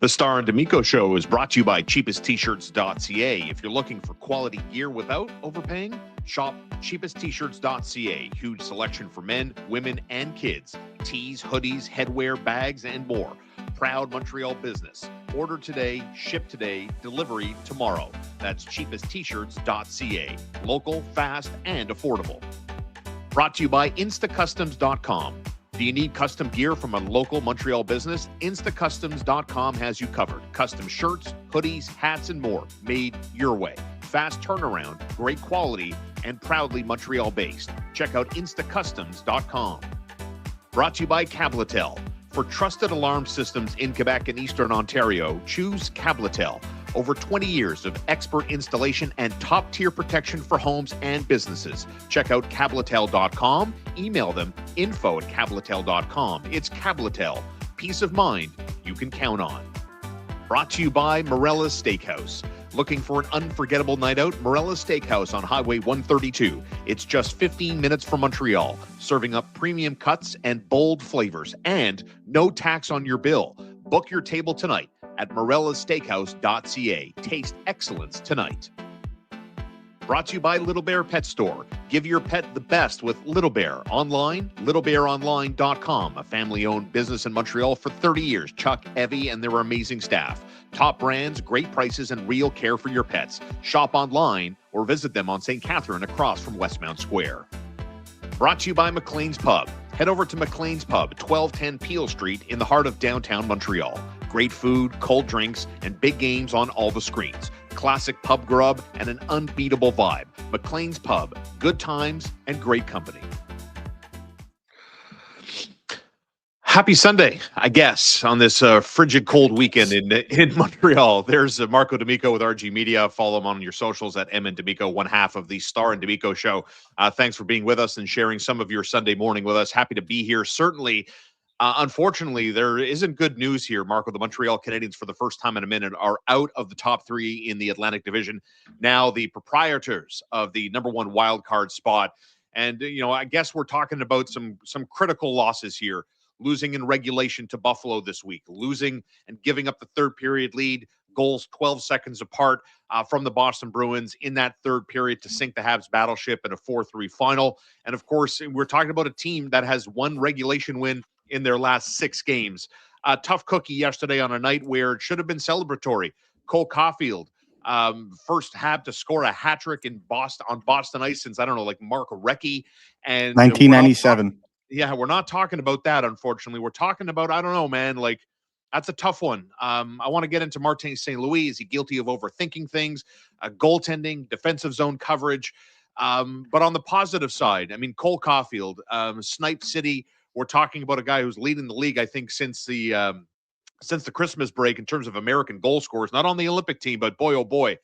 The Starr and D'Amico Show is brought to you by cheapesttshirts.ca. If you're looking for quality gear without overpaying, shop cheapesttshirts.ca. Huge selection for men, women, and kids. Tees, hoodies, headwear, bags, and more. Proud Montreal business. Order today, ship today, delivery tomorrow. That's cheapesttshirts.ca. Local, fast, and affordable. Brought to you by instacustoms.com. Do you need custom gear from a local Montreal business? Instacustoms.com has you covered. Custom shirts, hoodies, hats, and more made your way. Fast turnaround, great quality, and proudly Montreal-based. Check out instacustoms.com. Brought to you by Cabletel. For trusted alarm systems in Quebec and Eastern Ontario, choose Cabletel. Over 20 years of expert installation and top-tier protection for homes and businesses. Check out Cabletel.com. Email them info@Cabletel.com. It's Cabletel. Peace of mind you can count on. Brought to you by Morella's Steakhouse. Looking for an unforgettable night out? Morella's Steakhouse on Highway 132. It's just 15 minutes from Montreal, serving up premium cuts and bold flavors, and no tax on your bill. Book your table tonight at morellassteakhouse.ca. Taste excellence tonight. Brought to you by Little Bear Pet Store. Give your pet the best with Little Bear. Online, littlebearonline.com. A family-owned business in Montreal for 30 years. Chuck, Evie, and their amazing staff. Top brands, great prices, and real care for your pets. Shop online or visit them on St. Catherine across from Westmount Square. Brought to you by McLean's Pub. Head over to McLean's Pub, 1210 Peel Street in the heart of downtown Montreal. Great food, cold drinks, and big games on all the screens. Classic pub grub and an unbeatable vibe. McLean's Pub, good times and great company. Happy Sunday, I guess, on this frigid cold weekend in Montreal. There's Marco D'Amico with RG Media. Follow him on your socials at M and D'Amico, one half of the Starr and D'Amico Show. Thanks for being with us and sharing some of your Sunday morning with us. Happy to be here. Certainly, unfortunately, there isn't good news here, Marco. The Montreal Canadiens, for the first time in a minute, are out of the top three in the Atlantic Division. Now the proprietors of the number one wild card spot. And, I guess we're talking about some critical losses here. Losing in regulation to Buffalo this week, losing and giving up the third period lead, goals 12 seconds apart from the Boston Bruins in that third period to sink the Habs battleship in a 4-3 final. And of course, we're talking about a team that has one regulation win in their last 6 games. A tough cookie yesterday on a night where it should have been celebratory. Cole Caulfield, first Hab to score a hat trick in Boston on Boston ice since, I don't know, like Mark Recchi. And 1997. Yeah, we're not talking about that, unfortunately. We're talking about, I don't know, man, like, that's a tough one. I want to get into Martin St. Louis. Is he guilty of overthinking things, goaltending, defensive zone coverage? But on the positive side, I mean, Cole Caulfield, Snipe City, we're talking about a guy who's leading the league, I think, since the Christmas break in terms of American goal scorers, not on the Olympic team, but boy, oh boy,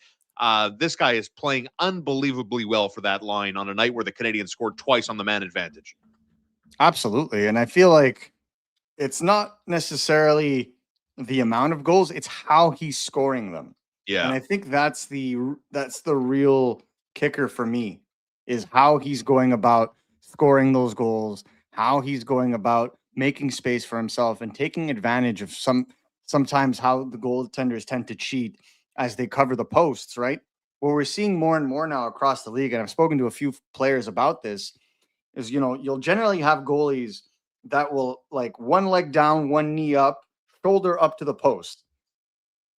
this guy is playing unbelievably well for that line on a night where the Canadiens scored twice on the man advantage. Absolutely. And I feel like it's not necessarily the amount of goals, it's how he's scoring them. Yeah. And I think that's the real kicker for me, is how he's going about scoring those goals, how he's going about making space for himself and taking advantage of sometimes how the goaltenders tend to cheat as they cover the posts, right? What we're seeing more and more now across the league, and I've spoken to a few players about this, is, you'll generally have goalies that will, like, one leg down, one knee up, shoulder up to the post,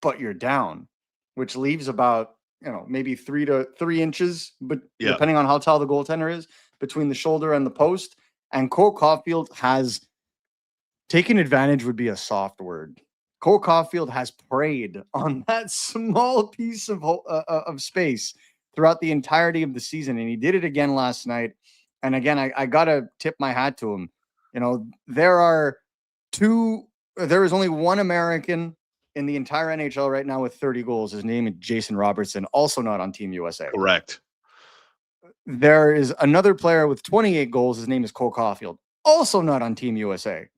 but you're down, which leaves about, maybe 3 to 3 inches, but depending on how tall the goaltender is, between the shoulder and the post. And Cole Caulfield has taken advantage, would be a soft word. Cole Caulfield has preyed on that small piece of space throughout the entirety of the season, and he did it again last night. And again, I got to tip my hat to him. There is only one American in the entire NHL right now with 30 goals. His name is Jason Robertson, also not on Team USA. Correct. There is another player with 28 goals. His name is Cole Caulfield, also not on Team USA.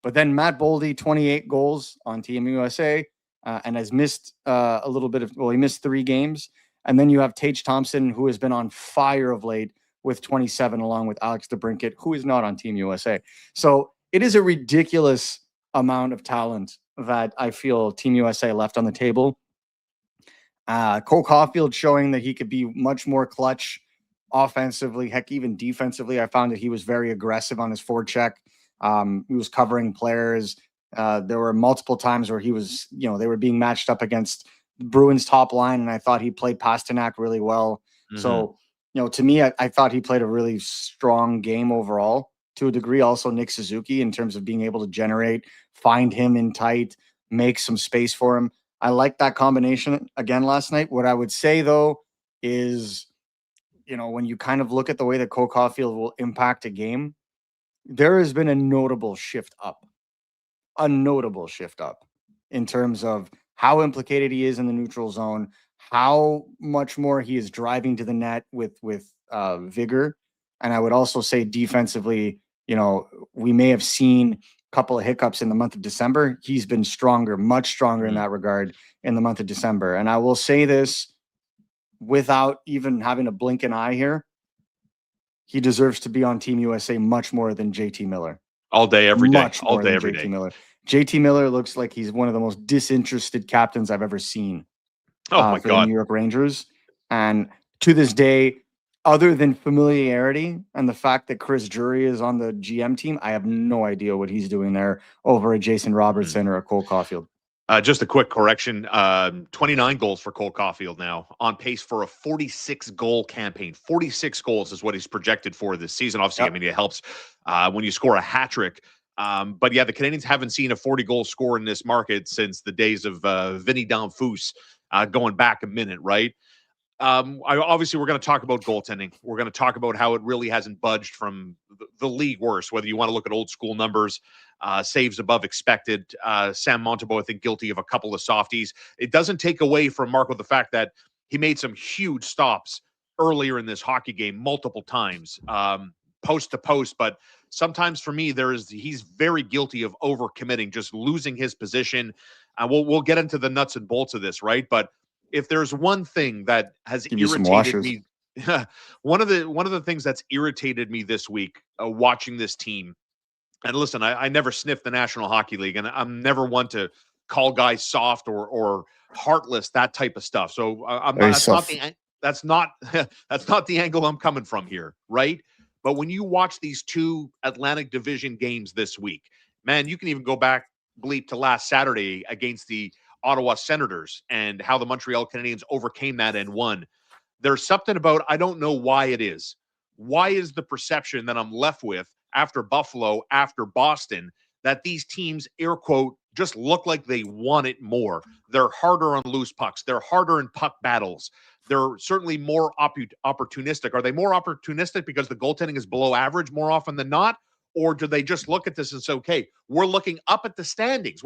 But then Matt Boldy, 28 goals on Team USA, and has missed a little bit of, he missed 3 games. And then you have Tage Thompson, who has been on fire of late, with 27, along with Alex DeBrincat, who is not on Team USA. So it is a ridiculous amount of talent that I feel Team USA left on the table. Cole Caulfield showing that he could be much more clutch offensively, heck, even defensively. I found that he was very aggressive on his forecheck. He was covering players. There were multiple times where he was, they were being matched up against the Bruins top line, and I thought he played Pasternak really well. Mm-hmm. So, to me, I thought he played a really strong game overall. To a degree, also Nick Suzuki in terms of being able to generate, find him in tight, make some space for him. I like that combination again last night. What I would say, though, is, when you kind of look at the way that Cole Caulfield will impact a game, there has been a notable shift up in terms of how implicated he is in the neutral zone, how much more he is driving to the net with vigor. And I would also say defensively, we may have seen a couple of hiccups in the month of December. He's been stronger, much stronger in that regard in the month of December. And I will say this without even having to blink an eye here. He deserves to be on Team USA much more than JT Miller. All day, every day. Much more than JT Miller. JT Miller looks like he's one of the most disinterested captains I've ever seen. Oh my for God. the New York Rangers. And to this day, other than familiarity and the fact that Chris Drury is on the GM team, I have no idea what he's doing there over a Jason Robertson or a Cole Caulfield. Just a quick correction. 29 goals for Cole Caulfield now, on pace for a 46-goal campaign. 46 goals is what he's projected for this season. Obviously, I mean, it helps when you score a hat trick. But yeah, the Canadiens haven't seen a 40-goal score in this market since the days of Vinny Danfus, going back a minute, right? Obviously, we're going to talk about goaltending. We're going to talk about how it really hasn't budged from the league worst, whether you want to look at old school numbers, saves above expected. Sam Montembeault, I think, guilty of a couple of softies. It doesn't take away from Marco the fact that he made some huge stops earlier in this hockey game multiple times, post to post. But sometimes for me, he's very guilty of overcommitting, just losing his position. We'll get into the nuts and bolts of this, right? But if there's one thing that has irritated me, one of the things that's irritated me this week, watching this team, and listen, I never sniffed the National Hockey League, and I'm never one to call guys soft or heartless, that type of stuff. So that's not the angle I'm coming from here, right? But when you watch these two Atlantic Division games this week, man, you can even go back to last Saturday against the Ottawa Senators and how the Montreal Canadiens overcame that and won. There's something about, I don't know why it is. Why is the perception that I'm left with after Buffalo, after Boston, that these teams, air quote, just look like they want it more? They're harder on loose pucks. They're harder in puck battles. They're certainly more opportunistic. Are they more opportunistic because the goaltending is below average more often than not? Or do they just look at this and say, okay, we're looking up at the standings.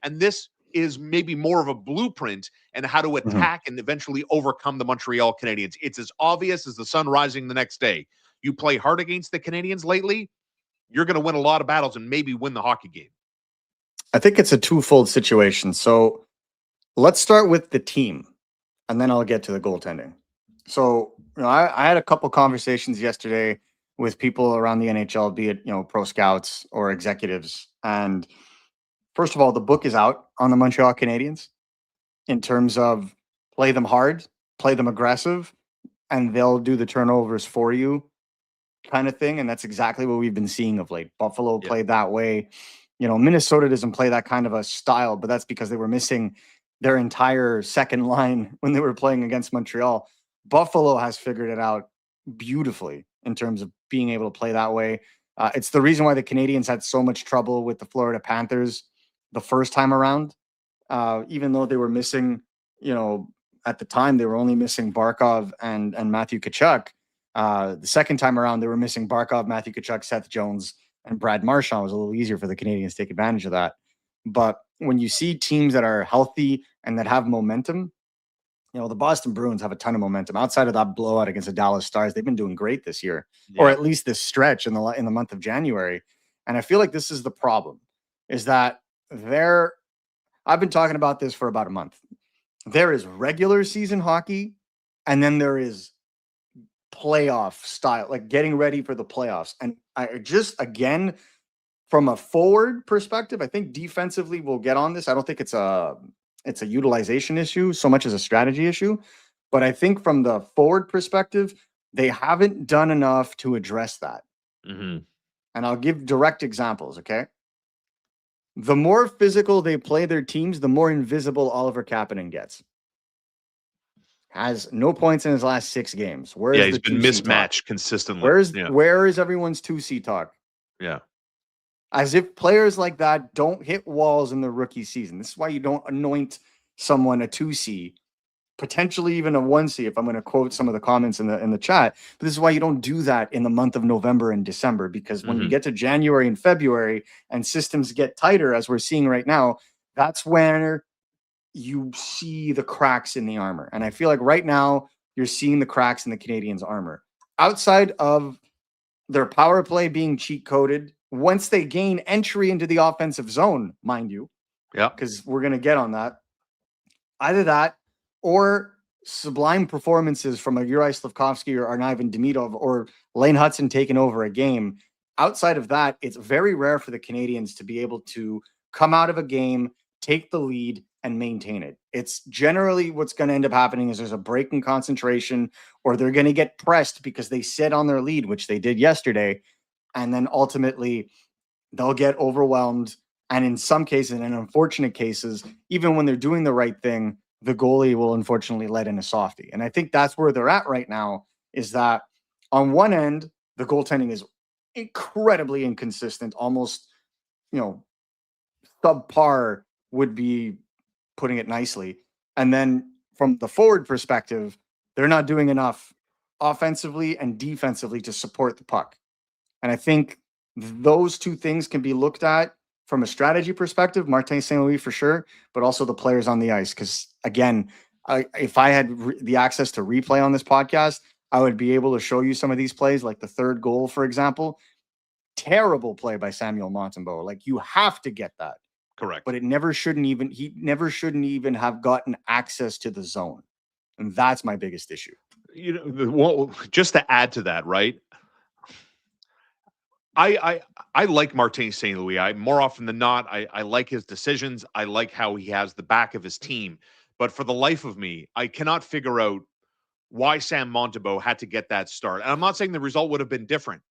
And this is maybe more of a blueprint and how to attack and eventually overcome the Montreal Canadiens. It's as obvious as the sun rising the next day. You play hard against the Canadiens lately, you're going to win a lot of battles and maybe win the hockey game. I think it's a twofold situation. So let's start with the team, and then I'll get to the goaltending. So, I had a couple conversations yesterday with people around the NHL, be it, pro scouts or executives. And first of all, the book is out on the Montreal Canadiens in terms of play them hard, play them aggressive, and they'll do the turnovers for you kind of thing. And that's exactly what we've been seeing of late. Buffalo played that way. Minnesota doesn't play that kind of a style, but that's because they were missing their entire second line when they were playing against Montreal. Buffalo has figured it out beautifully in terms of being able to play that way. It's the reason why the Canadiens had so much trouble with the Florida Panthers the first time around, even though they were missing, at the time they were only missing Barkov and Matthew Tkachuk. The second time around, they were missing Barkov, Matthew Tkachuk, Seth Jones, and Brad Marchand. It was a little easier for the Canadiens to take advantage of that. But when you see teams that are healthy and that have momentum, the Boston Bruins have a ton of momentum. Outside of that blowout against the Dallas Stars, they've been doing great this year, or at least this stretch in the month of January. And I feel like this is the problem, is that I've been talking about this for about a month. There is regular season hockey, and then there is playoff style, like getting ready for the playoffs. And I just, again, from a forward perspective, I think defensively we'll get on this. I don't think it's a utilization issue so much as a strategy issue. But I think from the forward perspective, they haven't done enough to address that. Mm-hmm. And I'll give direct examples, okay? The more physical they play their teams, the more invisible Oliver Kapanen gets. Has no points in his last 6 games. Where's he's the been 2C mismatched talk? consistently. Where is everyone's 2C talk? Yeah. As if players like that don't hit walls in the rookie season. This is why you don't anoint someone a 2C, potentially even a 1C, if I'm going to quote some of the comments in the chat. But this is why you don't do that in the month of November and December, because when you get to January and February and systems get tighter, as we're seeing right now, that's when you see the cracks in the armor. And I feel like right now you're seeing the cracks in the Canadiens' armor. Outside of their power play being cheat coded, once they gain entry into the offensive zone, mind you, because we're going to get on that. Either that or sublime performances from a Uri Slafkovsky or Ivan Demidov or Lane Hudson taking over a game. Outside of that, it's very rare for the Canadiens to be able to come out of a game, take the lead, and maintain it. It's generally what's going to end up happening is there's a break in concentration, or they're going to get pressed because they sit on their lead, which they did yesterday. And then ultimately they'll get overwhelmed. And in some cases, and in unfortunate cases, even when they're doing the right thing, the goalie will unfortunately let in a softie. And I think that's where they're at right now, is that on one end, the goaltending is incredibly inconsistent, almost, subpar would be putting it nicely. And then from the forward perspective, they're not doing enough offensively and defensively to support the puck. And I think those two things can be looked at from a strategy perspective, Martin St. Louis for sure, but also the players on the ice. Because again, if I had the access to replay on this podcast, I would be able to show you some of these plays, like the third goal, for example. Terrible play by Samuel Montembeault. Like, you have to get that. Correct. But he never shouldn't even have gotten access to the zone. And that's my biggest issue. Well, just to add to that, right? I like Martin St. Louis. I more often than not, I like his decisions. I like how he has the back of his team. But for the life of me, I cannot figure out why Sam Montembeault had to get that start. And I'm not saying the result would have been different,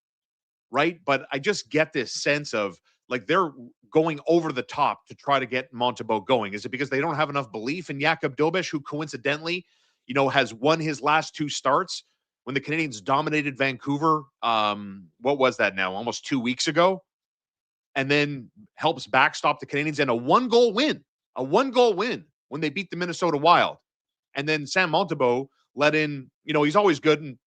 right? But I just get this sense of like they're going over the top to try to get Montembeault going. Is it because they don't have enough belief in Jakub Dobeš, who coincidentally, has won his last 2 starts when the Canadiens dominated Vancouver? What was that now? Almost 2 weeks ago. And then helps backstop the Canadiens in a 1-goal win. A 1-goal win when they beat the Minnesota Wild. And then Sam Montembeault let in, he's always good and,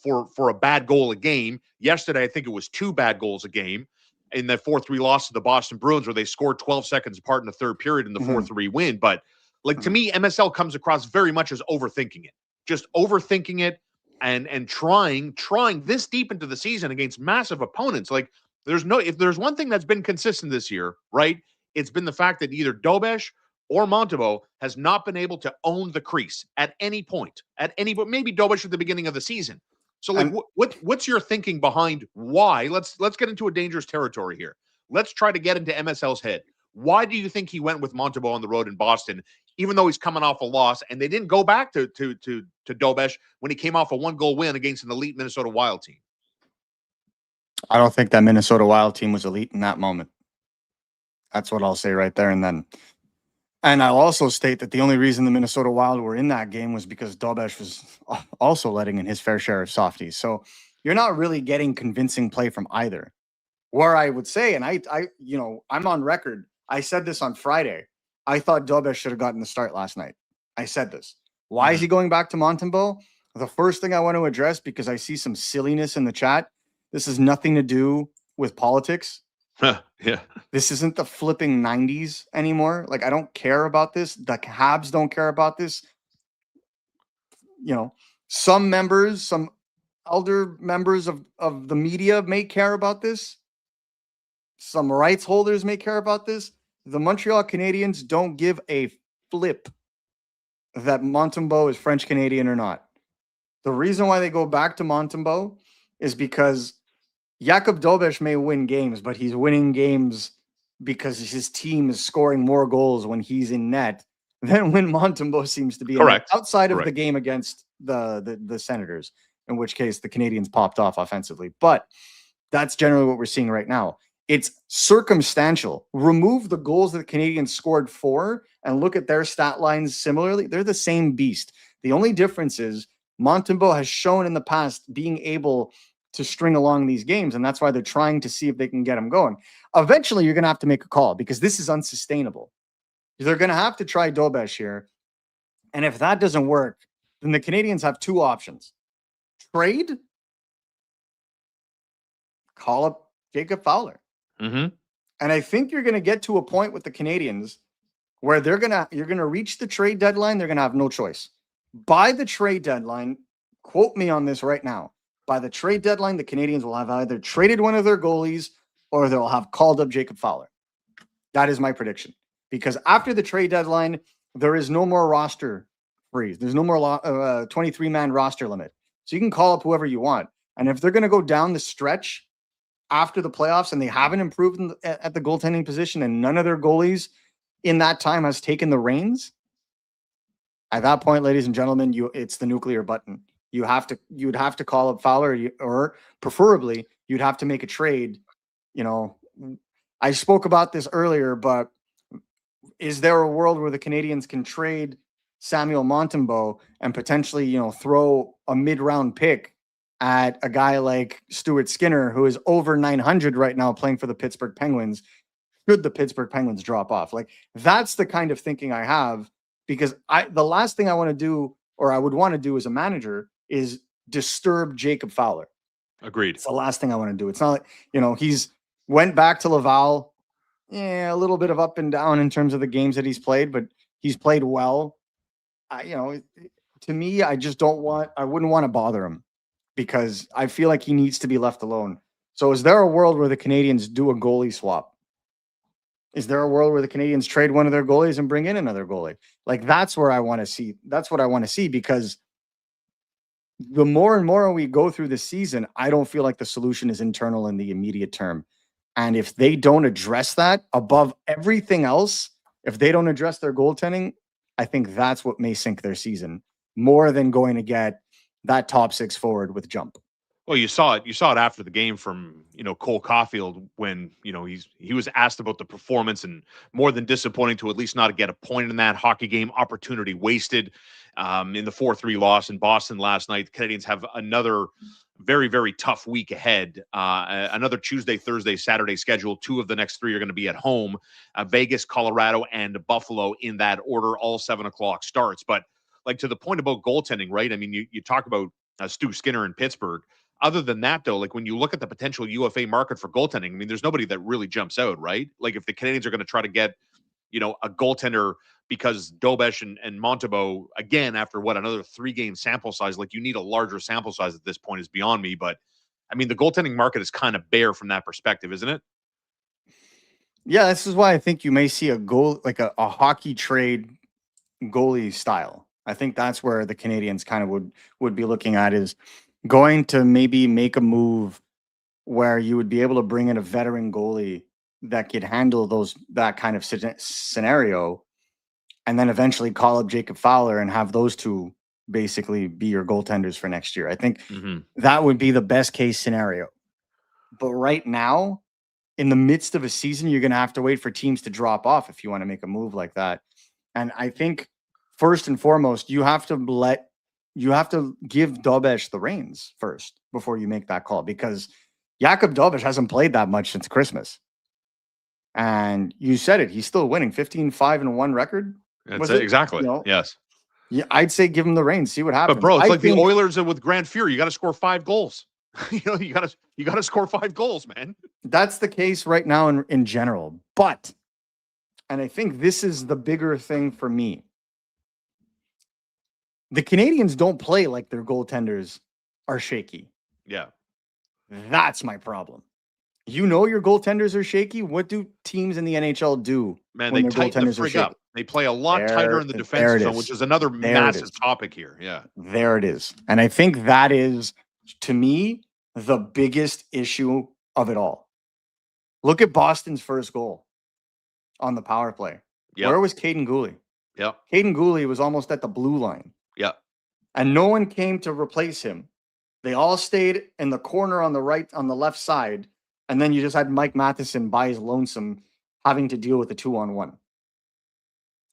for a bad goal a game. Yesterday, I think it was 2 bad goals a game in the 4-3 loss to the Boston Bruins, where they scored 12 seconds apart in the third period in the 4-3 win. But to me, MSL comes across very much as overthinking it, just overthinking it and trying this deep into the season against massive opponents. Like, if there's one thing that's been consistent this year, right? It's been the fact that either Dobeš or Montembeault has not been able to own the crease at any point, but maybe Dobeš at the beginning of the season. So, like, what's your thinking behind why? Let's get into a dangerous territory here. Let's try to get into MSL's head. Why do you think he went with Montembeault on the road in Boston, even though he's coming off a loss, and they didn't go back to Dobeš when he came off a 1-goal win against an elite Minnesota Wild team? I don't think that Minnesota Wild team was elite in that moment. That's what I'll say right there and then. And I'll also state that the only reason the Minnesota Wild were in that game was because Dobeš was also letting in his fair share of softies. So you're not really getting convincing play from either. Where I would say, and I'm on record. I said this on Friday. I thought Dobeš should have gotten the start last night. I said this. Why is he going back to Montembeault? The first thing I want to address, because I see some silliness in the chat. This has nothing to do with politics. Yeah. This isn't the flipping 90s anymore. Like, I don't care about this. The Habs don't care about this. Some elder members of the media may care about this. Some rights holders may care about this. The Montreal Canadiens don't give a flip that Montembeault is French Canadian or not. The reason why they go back to Montembeault is because Jakub Dobeš may win games, but he's winning games because his team is scoring more goals when he's in net than when Montembeault seems to be in net, outside of the game against the Senators, in which case the Canadiens popped off offensively. But that's generally what we're seeing right now. It's circumstantial. Remove the goals that the Canadiens scored for and look at their stat lines similarly. They're the same beast. The only difference is Montembeault has shown in the past being able to string along these games, and that's why they're trying to see if they can get them going. Eventually, you're going to have to make a call because this is unsustainable. They're going to have to try Dobeš here, and if that doesn't work, then the Canadiens have two options. Trade, call up Jacob Fowler. Mm-hmm. And I think you're going to get to a point with the Canadiens where you're going to reach the trade deadline. They're going to have no choice. By the trade deadline, quote me on this right now. By the trade deadline, the Canadiens will have either traded one of their goalies or they'll have called up Jacob Fowler. That is my prediction. Because after the trade deadline, there is no more roster freeze. There's no more 23-man roster limit. So you can call up whoever you want. And if they're going to go down the stretch after the playoffs and they haven't improved at the goaltending position and none of their goalies in that time has taken the reins, at that point, ladies and gentlemen, it's the nuclear button. You'd have to call up Fowler, or preferably you'd have to make a trade. You know, I spoke about this earlier, but is there a world where the Canadiens can trade Samuel Montembeault and potentially, throw a mid-round pick at a guy like Stuart Skinner, who is over 900 right now playing for the Pittsburgh Penguins, should the Pittsburgh Penguins drop off? Like, that's the kind of thinking I have, because the last thing I want to do, or I would want to do as a manager, is disturb Jacob Fowler. Agreed. It's the last thing I want to do. It's not like, he's went back to Laval. Yeah, a little bit of up and down in terms of the games that he's played, but he's played well. To me, I wouldn't want to bother him because I feel like he needs to be left alone. So is there a world where the Canadiens do a goalie swap? Is there a world where the Canadiens trade one of their goalies and bring in another goalie? Like, that's where I want to see. That's what I want to see, because the more and more we go through the season, I don't feel like the solution is internal in the immediate term. And if they don't address that above everything else, if they don't address their goaltending, I think that's what may sink their season more than going to get that top six forward with jump. Well, you saw it after the game from, Cole Caulfield when, he was asked about the performance, and more than disappointing to at least not get a point in that hockey game. Opportunity wasted in the 4-3 loss in Boston last night. The Canadiens have another very, very tough week ahead. Another Tuesday, Thursday, Saturday schedule. 2 of the next 3 are going to be at home. Vegas, Colorado, and Buffalo in that order, all 7:00 starts. But like, to the point about goaltending, right? I mean, you talk about Stu Skinner in Pittsburgh. Other than that, though, like, when you look at the potential UFA market for goaltending, I mean, there's nobody that really jumps out, right? Like, if the Canadiens are going to try to get, a goaltender, because Dobeš and Montembeault, again, after another 3-game sample size, like, you need a larger sample size at this point, is beyond me. But I mean, the goaltending market is kind of bare from that perspective, isn't it? Yeah, this is why I think you may see a hockey trade goalie style. I think that's where the Canadiens kind of would be looking at, is going to maybe make a move where you would be able to bring in a veteran goalie that could handle that kind of scenario, and then eventually call up Jacob Fowler and have those two basically be your goaltenders for next year. I think that would be the best case scenario. But right now, in the midst of a season, you're going to have to wait for teams to drop off if you want to make a move like that. And I think first and foremost, you have to give Dobeš the reins first before you make that call, because Jakub Dobeš hasn't played that much since Christmas. And you said it, he's still winning 15-5-1 record. That's it? Exactly. Yes. Yeah, I'd say give him the reins, see what happens. But bro, it's like the Oilers with Grant Fury. You got to score 5 goals. You got to score 5 goals, man. That's the case right now in general. But, and I think this is the bigger thing for me, the Canadiens don't play like their goaltenders are shaky. Yeah. That's my problem. Your goaltenders are shaky. What do teams in the NHL do? Man, they tighten the frig up. They play a lot tighter in the defensive zone, which is another massive topic here. Yeah. There it is. And I think that is, to me, the biggest issue of it all. Look at Boston's first goal on the power play. Yep. Where was Caden Gooley? Yeah. Caden Gooley was almost at the blue line. Yeah. And no one came to replace him. They all stayed in the corner on the left side. And then you just had Mike Matheson by his lonesome having to deal with a 2-on-1.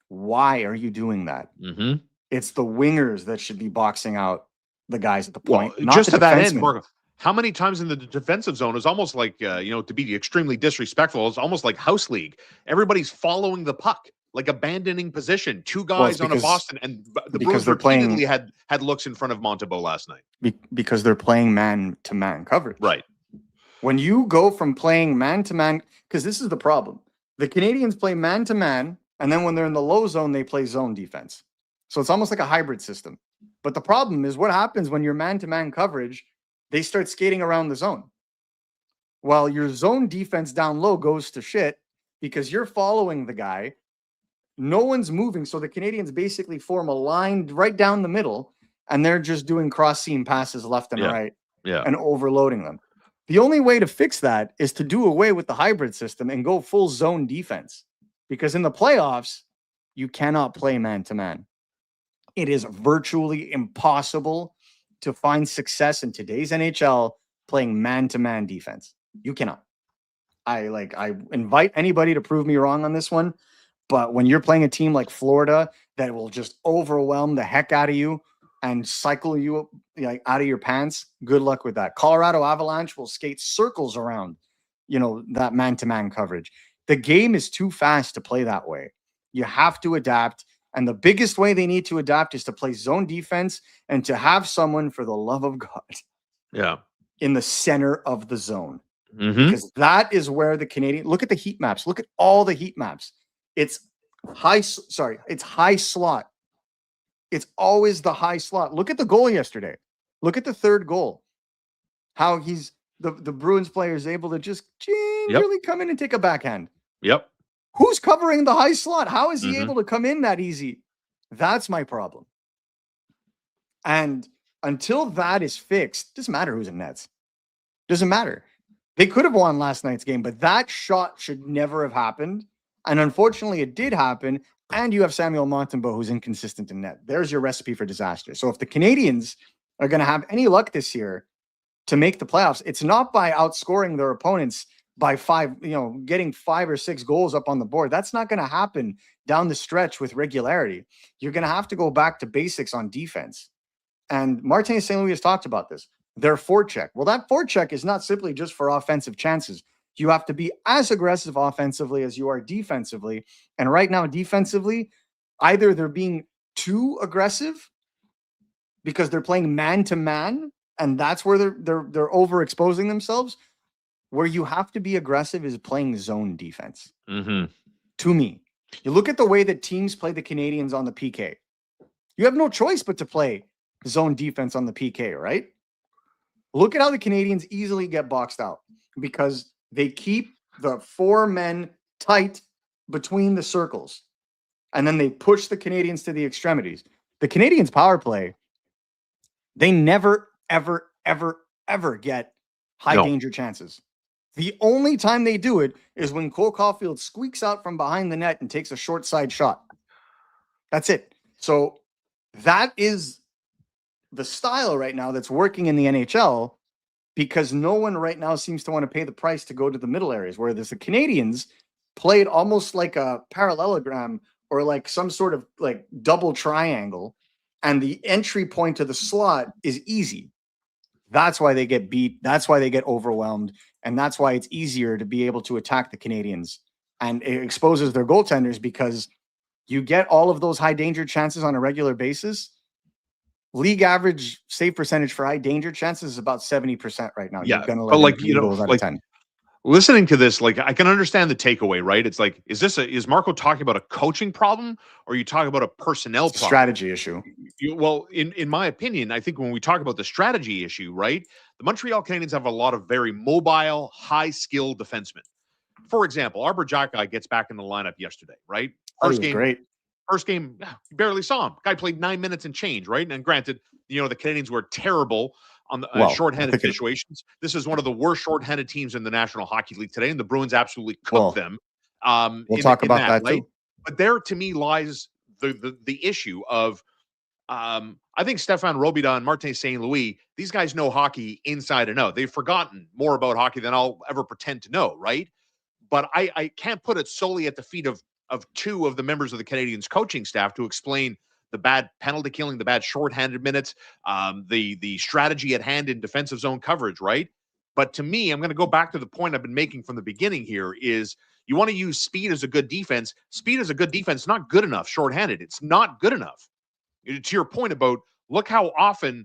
Why are you doing that? Mm-hmm. It's the wingers that should be boxing out the guys at the point. Well, just to that end, Mark, how many times in the defensive zone is almost like, to be extremely disrespectful, it's almost like house league. Everybody's following the puck, like abandoning position. Two guys on a Boston, and the Bruins repeatedly had looks in front of Montembeault last night. Because they're playing man-to-man coverage. Right. When you go from playing man-to-man, because this is the problem. The Canadiens play man-to-man, and then when they're in the low zone, they play zone defense. So it's almost like a hybrid system. But the problem is what happens when you're man-to-man coverage, they start skating around the zone. Well, your zone defense down low goes to shit because you're following the guy. No one's moving. So the Canadiens basically form a line right down the middle, and they're just doing cross-seam passes left and right and overloading them. The only way to fix that is to do away with the hybrid system and go full zone defense. Because in the playoffs, you cannot play man-to-man. It is virtually impossible to find success in today's NHL playing man-to-man defense. You cannot. I invite anybody to prove me wrong on this one, but when you're playing a team like Florida that will just overwhelm the heck out of you and cycle you out of your pants, good luck with that. Colorado Avalanche will skate circles around, that man-to-man coverage. The game is too fast to play that way. You have to adapt. And the biggest way they need to adapt is to play zone defense and to have someone, for the love of God, in the center of the zone. Mm-hmm. Because that is where the Canadian, look at the heat maps. Look at all the heat maps. It's high slot. It's always the high slot. Look at the goal yesterday. Look at the third goal. How the Bruins player is able to just gingerly come in and take a backhand. Yep. Who's covering the high slot? How is he able to come in that easy? That's my problem. And until that is fixed, doesn't matter who's in nets. Doesn't matter. They could have won last night's game, but that shot should never have happened. And unfortunately, it did happen. And you have Samuel Montembeault, who's inconsistent in net. There's your recipe for disaster. So if the Canadiens are going to have any luck this year to make the playoffs, it's not by outscoring their opponents by 5, getting 5 or 6 goals up on the board. That's not going to happen down the stretch with regularity. You're going to have to go back to basics on defense. And Martin St. Louis has talked about this. Their forecheck. Well, that forecheck is not simply just for offensive chances. You have to be as aggressive offensively as you are defensively. And right now, defensively, either they're being too aggressive because they're playing man-to-man, and that's where they're overexposing themselves. Where you have to be aggressive is playing zone defense. Mm-hmm. To me, you look at the way that teams play the Canadiens on the PK. You have no choice but to play zone defense on the PK, right? Look at how the Canadiens easily get boxed out because they keep the 4 men tight between the circles, and then they push the Canadiens to the extremities. The Canadiens power play, they never, ever, ever, ever get high danger chances. The only time they do it is when Cole Caulfield squeaks out from behind the net and takes a short side shot. That's it. So that is the style right now that's working in the NHL because no one right now seems to want to pay the price to go to the middle areas, whereas the Canadiens played almost like a parallelogram or like some sort of like double triangle, and the entry point to the slot is easy. That's why they get beat. That's why they get overwhelmed. And that's why it's easier to be able to attack the Canadiens. And it exposes their goaltenders because you get all of those high danger chances on a regular basis. League average save percentage for high danger chances is about 70% right now. Yeah, You're gonna but let goals out of 10. Listening to this, I can understand the takeaway, right? It's like, is Marco talking about a coaching problem, or are you talking about a personnel problem? Strategy issue. Well, in my opinion, I think when we talk about the strategy issue, right, the Montreal Canadiens have a lot of very mobile, high-skill defensemen. For example, Arbor Xhekaj gets back in the lineup yesterday, right? First game, great. First game, you barely saw him. Guy played 9 minutes and change, right? And granted, the Canadiens were terrible on the Well, shorthanded situations. This is one of the worst shorthanded teams in the National Hockey League today, and the Bruins absolutely cooked them. We'll talk about that right? too. But there, to me, lies the issue of I think Stefan Robida and Martin St. Louis, these guys know hockey inside and out. They've forgotten more about hockey than I'll ever pretend to know, right? But I can't put it solely at the feet of two of the members of the Canadiens coaching staff to explain the bad penalty killing, the bad shorthanded minutes, the strategy at hand in defensive zone coverage, right? But to me, I'm going to go back to the point I've been making from the beginning here is you want to use speed as a good defense. Speed as a good defense, not good enough shorthanded. It's not good enough. To your point about look how often,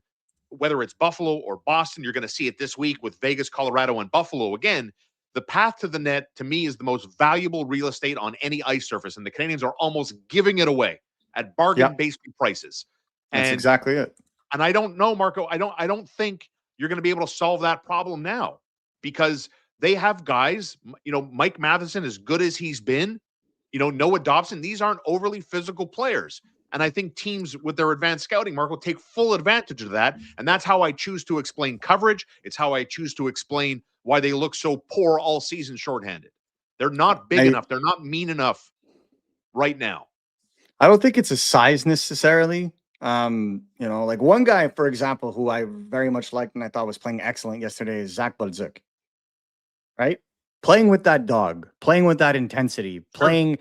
whether it's Buffalo or Boston, you're going to see it this week with Vegas, Colorado, and Buffalo again. The path to the net, to me, is the most valuable real estate on any ice surface, and the Canadiens are almost giving it away at bargain basement prices. That's exactly it. And I don't know, Marco. I don't think you're going to be able to solve that problem now because they have guys. Mike Matheson, as good as he's been, Noah Dobson. These aren't overly physical players. And I think teams with their advanced scouting, Mark, will take full advantage of that. And that's how I choose to explain coverage. It's how I choose to explain why they look so poor all season shorthanded. They're not big enough. They're not mean enough right now. I don't think it's a size necessarily. Like one guy, for example, who I very much liked and I thought was playing excellent yesterday is Zach Balzuc. Right? Playing with that dog, playing with that intensity, playing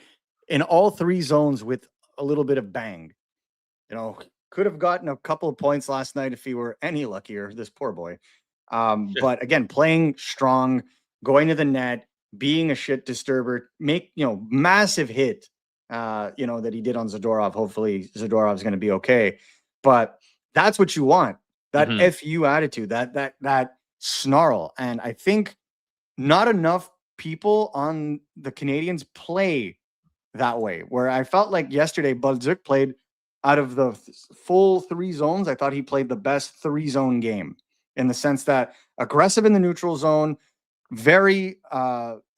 in all three zones with a little bit of bang. Could have gotten a couple of points last night if he were any luckier, this poor boy. But again, playing strong, going to the net, being a shit disturber, massive hit, that he did on Zadorov. Hopefully Zadorov's going to be okay. But that's what you want. That FU attitude, that snarl. And I think not enough people on the Canadiens play that way, where I felt like yesterday Balzuc played out of the full three zones. I thought he played the best three zone game in the sense that aggressive in the neutral zone, very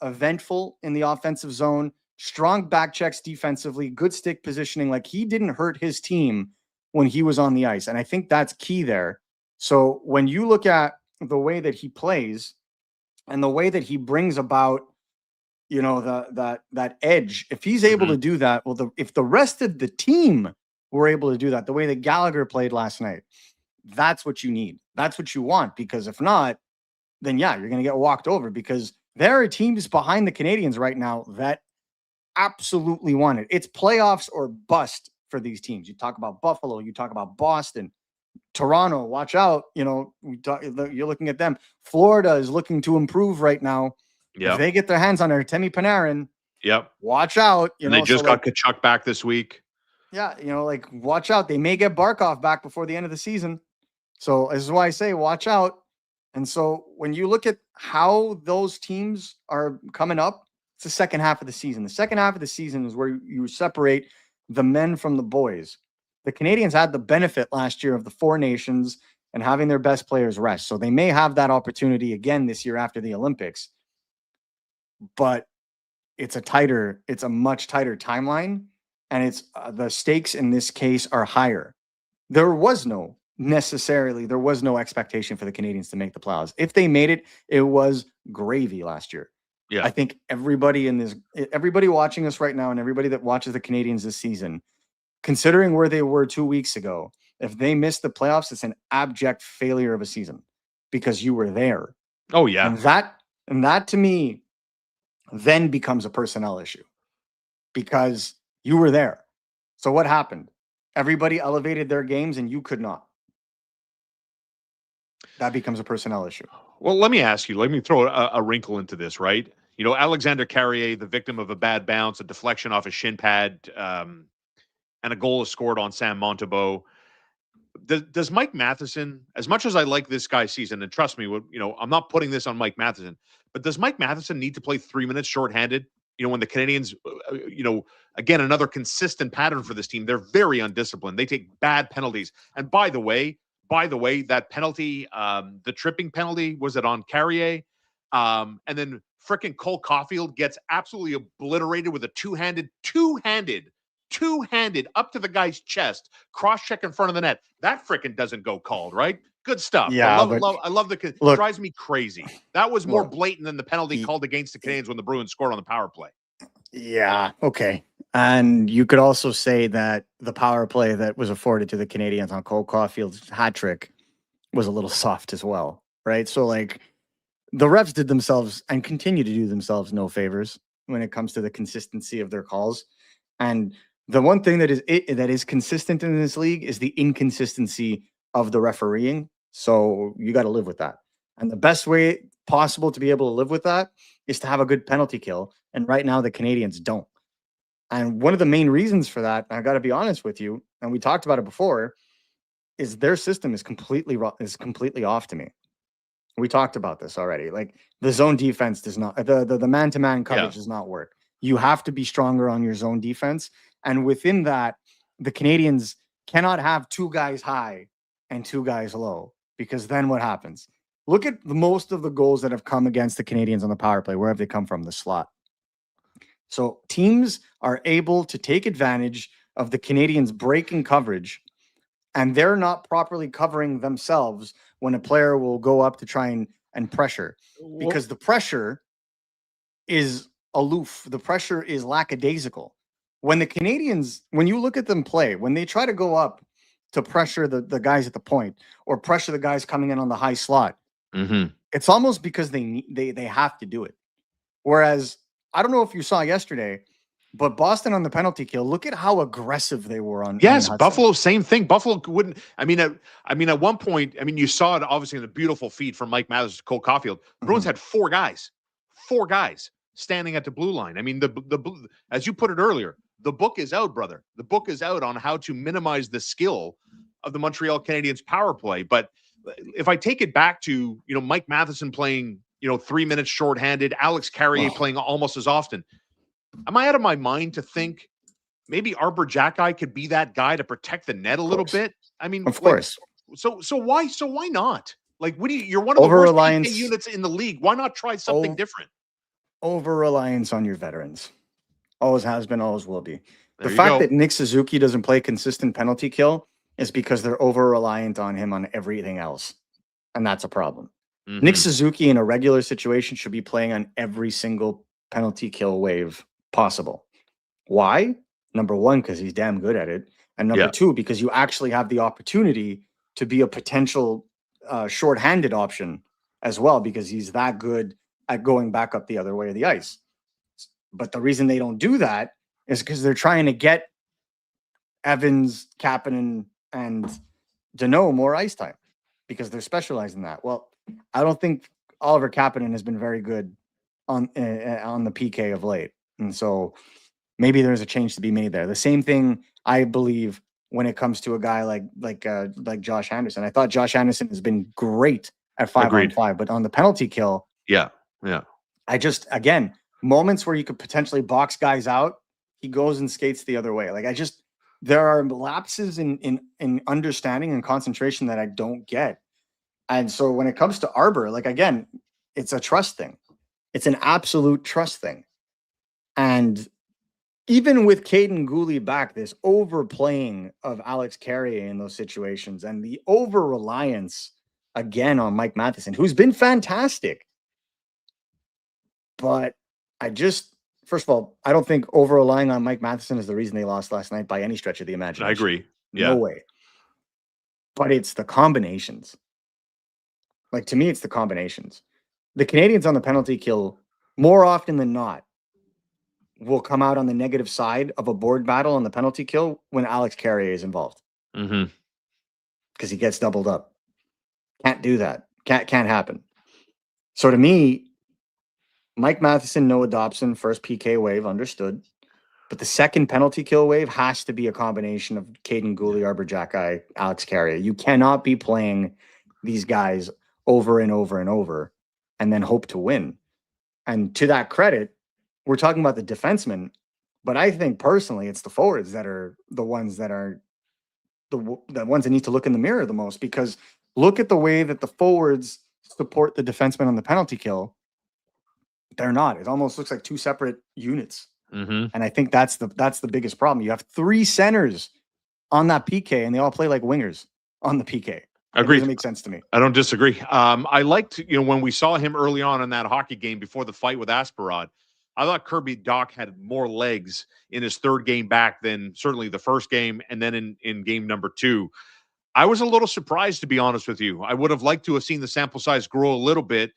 eventful in the offensive zone, strong back checks defensively, good stick positioning. Like he didn't hurt his team when he was on the ice. And I think that's key there. So when you look at the way that he plays and the way that he brings about that edge, if he's able to do that, if the rest of the team were able to do that, the way that Gallagher played last night, that's what you need. That's what you want. Because if not, then you're going to get walked over because there are teams behind the Canadiens right now that absolutely want it. It's playoffs or bust for these teams. You talk about Buffalo, you talk about Boston, Toronto, watch out. You're looking at them. Florida is looking to improve right now. If they get their hands on Artemi Panarin, watch out. And they just got Tkachuk back this week. Yeah, watch out. They may get Barkov back before the end of the season. So this is why I say watch out. And so when you look at how those teams are coming up, it's the second half of the season. The second half of the season is where you separate the men from the boys. The Canadiens had the benefit last year of the Four Nations and having their best players rest. So they may have that opportunity again this year after the Olympics. But it's a much tighter timeline, and it's the stakes in this case are higher. There was no expectation for the Canadiens to make the playoffs. If they made it, it was gravy last year. I think everybody watching us right now and everybody that watches the Canadiens this season, considering where they were 2 weeks ago, if they missed the playoffs, it's an abject failure of a season because you were there. Oh yeah. And that to me then becomes a personnel issue because you were there. So what happened? Everybody elevated their games and you could not. That becomes a personnel issue. Well, let me ask you, let me throw a wrinkle into this, right? Alexander Carrier, the victim of a bad bounce, a deflection off a shin pad, and a goal is scored on Sam Montembeault. Does Mike Matheson, as much as I like this guy's season, and trust me, I'm not putting this on Mike Matheson, but does Mike Matheson need to play 3 minutes shorthanded? When the Canadiens, again, another consistent pattern for this team. They're very undisciplined. They take bad penalties. And by the way, that penalty, the tripping penalty, was it on Carrier? And then frickin' Cole Caulfield gets absolutely obliterated with a two-handed up to the guy's chest, cross-check in front of the net. That frickin' doesn't go called, right? Good stuff. Yeah, I love the look, drives me crazy. That was more look, blatant than the penalty called against the Canadiens when the Bruins scored on the power play. yeah, okay. And you could also say that the power play that was afforded to the Canadiens on Cole Caulfield's hat trick was a little soft as well, right? So like the refs did themselves and continue to do themselves no favors when it comes to the consistency of their calls. And the one thing that is consistent in this league is the inconsistency of the refereeing. So you got to live with that. And the best way possible to be able to live with that is to have a good penalty kill. And right now the Canadiens don't. And one of the main reasons for that, I got to be honest with you, and we talked about it before, is their system is completely off to me. We talked about this already. Like the zone defense does not, the man-to-man coverage does not work. You have to be stronger on your zone defense. And within that, the Canadiens cannot have two guys high and two guys low, because then what happens? Look at most of the goals that have come against the Canadiens on the power play. Where have they come from? The slot. So teams are able to take advantage of the Canadiens breaking coverage, and they're not properly covering themselves when a player will go up to try and pressure, because the pressure is aloof. The pressure is lackadaisical. When the Canadiens, when you look at them play, when they try to go up to pressure the guys at the point or pressure the guys coming in on the high slot, it's almost because they have to do it. Whereas, I don't know if you saw yesterday, but Boston on the penalty kill, look at how aggressive they were on. Yes, Buffalo, same thing. Buffalo wouldn't. I mean, at one point, you saw it obviously in the beautiful feed from Mike Mathers to Cole Caulfield. Bruins had four guys standing at the blue line. I mean, the as you put it earlier, the book is out, brother. The book is out on how to minimize the skill of the Montreal Canadiens power play. But if I take it back to Mike Matheson playing 3 minutes shorthanded, Alex Carrier playing almost as often. Am I out of my mind to think maybe Arbor Jackeye could be that guy to protect the net a little bit? I mean, of course. So why not? Like, you're one of the worst PK units in the league. Why not try something different? Over-reliance on your veterans. Always has been, always will be. The fact that Nick Suzuki doesn't play consistent penalty kill is because they're over-reliant on him on everything else. And that's a problem. Nick Suzuki in a regular situation should be playing on every single penalty kill wave possible. Why? Number one, because he's damn good at it. And number two, because you actually have the opportunity to be a potential shorthanded option as well, because he's that good at going back up the other way of the ice. But the reason they don't do that is because they're trying to get Evans, Kapanen, and Deneau more ice time, because they're specialized in that. Well, I don't think Oliver Kapanen has been very good on the PK of late. And so maybe there's a change to be made there. The same thing, I believe, when it comes to a guy like Josh Anderson. I thought Josh Anderson has been great at 5-on-5, but on the penalty kill, I just, again, moments where you could potentially box guys out, he goes and skates the other way. Like, there are lapses in understanding and concentration that I don't get. And so when it comes to Arbor, like, again, it's a trust thing. It's an absolute trust thing. And even with Caden Gooley back, this overplaying of Alex Carrier in those situations and the over-reliance again on Mike Matheson, who's been fantastic. But first of all, I don't think over-relying on Mike Matheson is the reason they lost last night by any stretch of the imagination. I agree. Yeah. No way. But it's the combinations. Like, to me, it's the combinations. The Canadiens on the penalty kill, more often than not, will come out on the negative side of a board battle on the penalty kill when Alex Carrier is involved. Because he gets doubled up. Can't do that. Can't happen. So to me, Mike Matheson, Noah Dobson, first PK wave, understood. But the second penalty kill wave has to be a combination of Caden Gooley, Arbor Jackeye, Alex Carrier. You cannot be playing these guys over and over and over and then hope to win. And to that credit, we're talking about the defensemen, but I think personally it's the forwards that are the ones that need to look in the mirror the most, because look at the way that the forwards support the defensemen on the penalty kill. They're not. It almost looks like two separate units. And I think that's the biggest problem. You have three centers on that PK and they all play like wingers on the PK. It Agreed. doesn't make sense to me. I don't disagree. I liked, when we saw him early on in that hockey game before the fight with Asperod, I thought Kirby Doc had more legs in his third game back than certainly the first game, and then in game number 2. I was a little surprised, to be honest with you. I would have liked to have seen the sample size grow a little bit.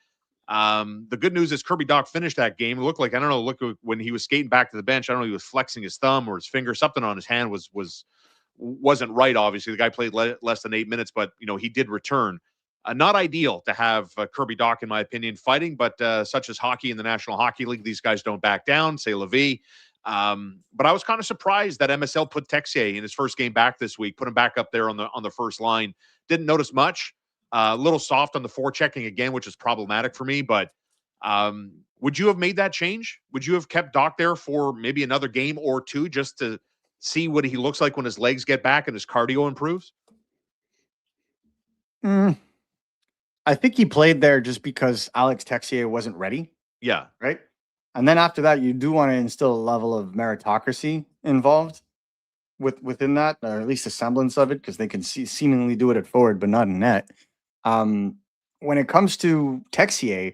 The good news is Kirby Doc finished that game. It looked like, I don't know, when he was skating back to the bench, I don't know, he was flexing his thumb or his finger, something on his hand wasn't right. Obviously, the guy played less than 8 minutes, but he did return. Not ideal to have Kirby Doc, in my opinion, fighting, but such as hockey in the National Hockey League, these guys don't back down. Say la vie. But I was kind of surprised that MSL put Texier in his first game back this week, put him back up there on the first line. Didn't notice much. A little soft on the forechecking again, which is problematic for me. But would you have made that change? Would you have kept Doc there for maybe another game or two just to see what he looks like when his legs get back and his cardio improves? I think he played there just because Alex Texier wasn't ready. Yeah. Right. And then after that, you do want to instill a level of meritocracy involved within that, or at least a semblance of it, because they can seemingly do it at forward, but not in net. When it comes to Texier,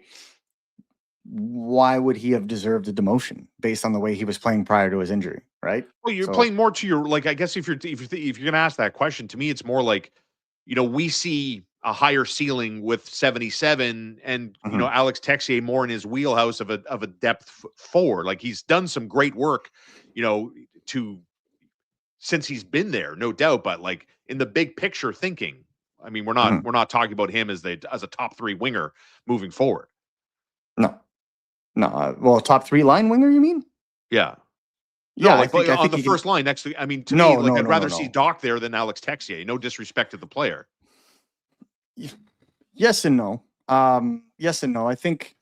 why would he have deserved a demotion based on the way he was playing prior to his injury? Right. Well, you're playing more to your, like, I guess if you're going to ask that question, to me, it's more like, we see a higher ceiling with 77 and, Alex Texier more in his wheelhouse of a depth forward. Like, he's done some great work, since he's been there, no doubt. But like in the big picture thinking, I mean, we're not talking about him as a top 3 winger moving forward. No. Well, top 3 line winger, you mean? Yeah. Yeah, no, like, I think on the first line next to, I mean, to me, I'd rather see Doc there than Alex Texier. No disrespect to the player. Yes and no. Yes and no. I think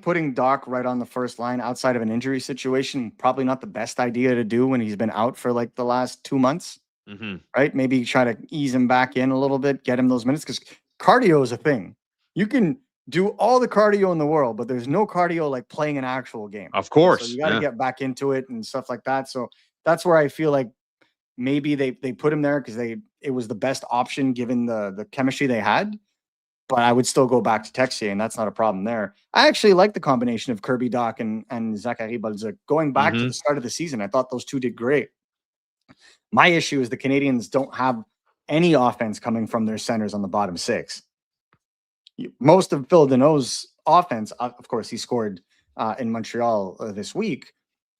putting Doc right on the first line outside of an injury situation, probably not the best idea to do when he's been out for like the last 2 months. Right? Maybe try to ease him back in a little bit, get him those minutes, because cardio is a thing. You can do all the cardio in the world, but there's no cardio like playing an actual game. Of course. So you got to get back into it and stuff like that. So that's where I feel like maybe they put him there because it was the best option given the chemistry they had. But I would still go back to Texier, and that's not a problem there. I actually like the combination of Kirby Doc and Zachary Balzuc. Going back to the start of the season, I thought those two did great. My issue is the Canadiens don't have any offense coming from their centers on the bottom 6. Most of Phil Deneau's offense, of course, he scored in Montreal this week,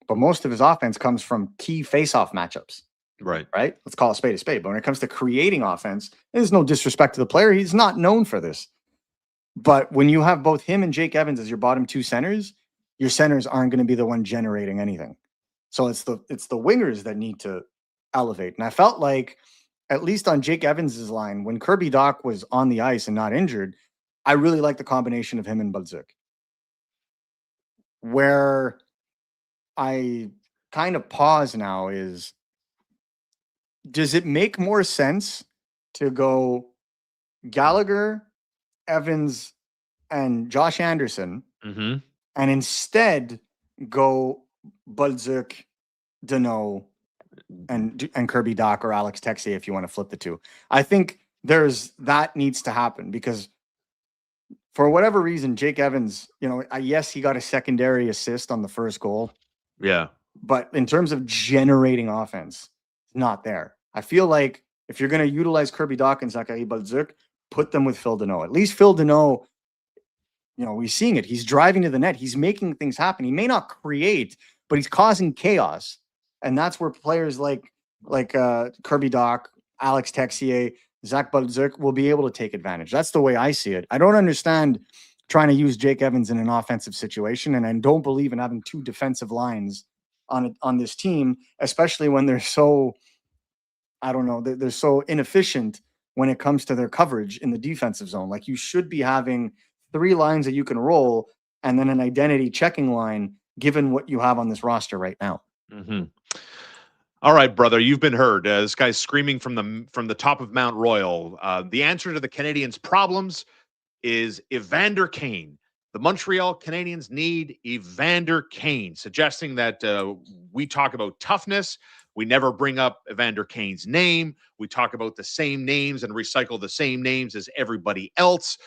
but most of his offense comes from key face-off matchups. Right. Let's call a spade a spade. But when it comes to creating offense, there's no disrespect to the player. He's not known for this. But when you have both him and Jake Evans as your bottom 2 centers, your centers aren't going to be the one generating anything. So it's the wingers that need to elevate. And I felt like, at least on Jake Evans's line, when Kirby Doc was on the ice and not injured, I really like the combination of him and Balzuc. Where I kind of pause now is, does it make more sense to go Gallagher, Evans, and Josh Anderson, and instead go Balzuc, Deneau, and Kirby Doc or Alex Texier if you want to flip the two? I think that needs to happen because for whatever reason, Jake Evans, yes, he got a secondary assist on the first goal. Yeah. But in terms of generating offense, not there. I feel like if you're going to utilize Kirby Doc and Zachary Balzuc, put them with Phil Deneau. At least Phil Deneau, we're seeing it. He's driving to the net. He's making things happen. He may not create, but he's causing chaos. And that's where players like Kirby Doc, Alex Texier, Zach Balzuc will be able to take advantage. That's the way I see it. I don't understand trying to use Jake Evans in an offensive situation, and I don't believe in having 2 defensive lines on this team, especially when they're so, they're so inefficient when it comes to their coverage in the defensive zone. Like, you should be having 3 lines that you can roll and then an identity checking line, given what you have on this roster right now. All right, brother, you've been heard. This guy's screaming from the top of Mount Royal. The answer to the Canadiens' problems is Evander Kane. The Montreal Canadiens need Evander Kane, suggesting that we talk about toughness, We never bring up Evander Kane's name. We talk about the same names and recycle the same names as everybody else.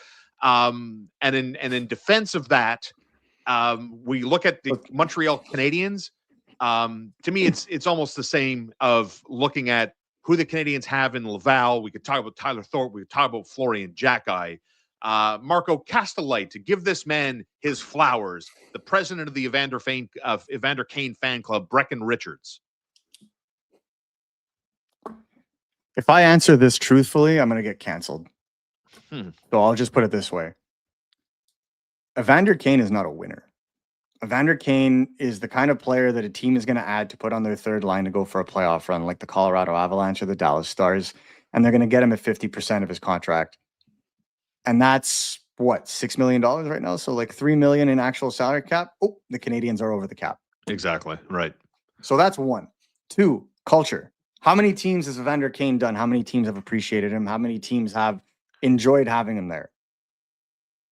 And in defense of that, we look at the Montreal Canadiens. To me, it's almost the same of looking at who the Canadiens have in Laval. We could talk about Tyler Thorpe. We could talk about Florian Jacki. Marco Castellite, to give this man his flowers, the president of the Evander Kane fan club, Brecken Richards. If I answer this truthfully, I'm going to get canceled. So I'll just put it this way. Evander Kane is not a winner. Evander Kane is the kind of player that a team is going to add to put on their third line to go for a playoff run, like the Colorado Avalanche or the Dallas Stars, and they're going to get him at 50% of his contract. And that's what, $6 million right now? So like $3 million in actual salary cap. Oh, the Canadiens are over the cap. Exactly. Right. So that's one. Two, culture. How many teams has Evander Kane done? How many teams have appreciated him? How many teams have enjoyed having him there?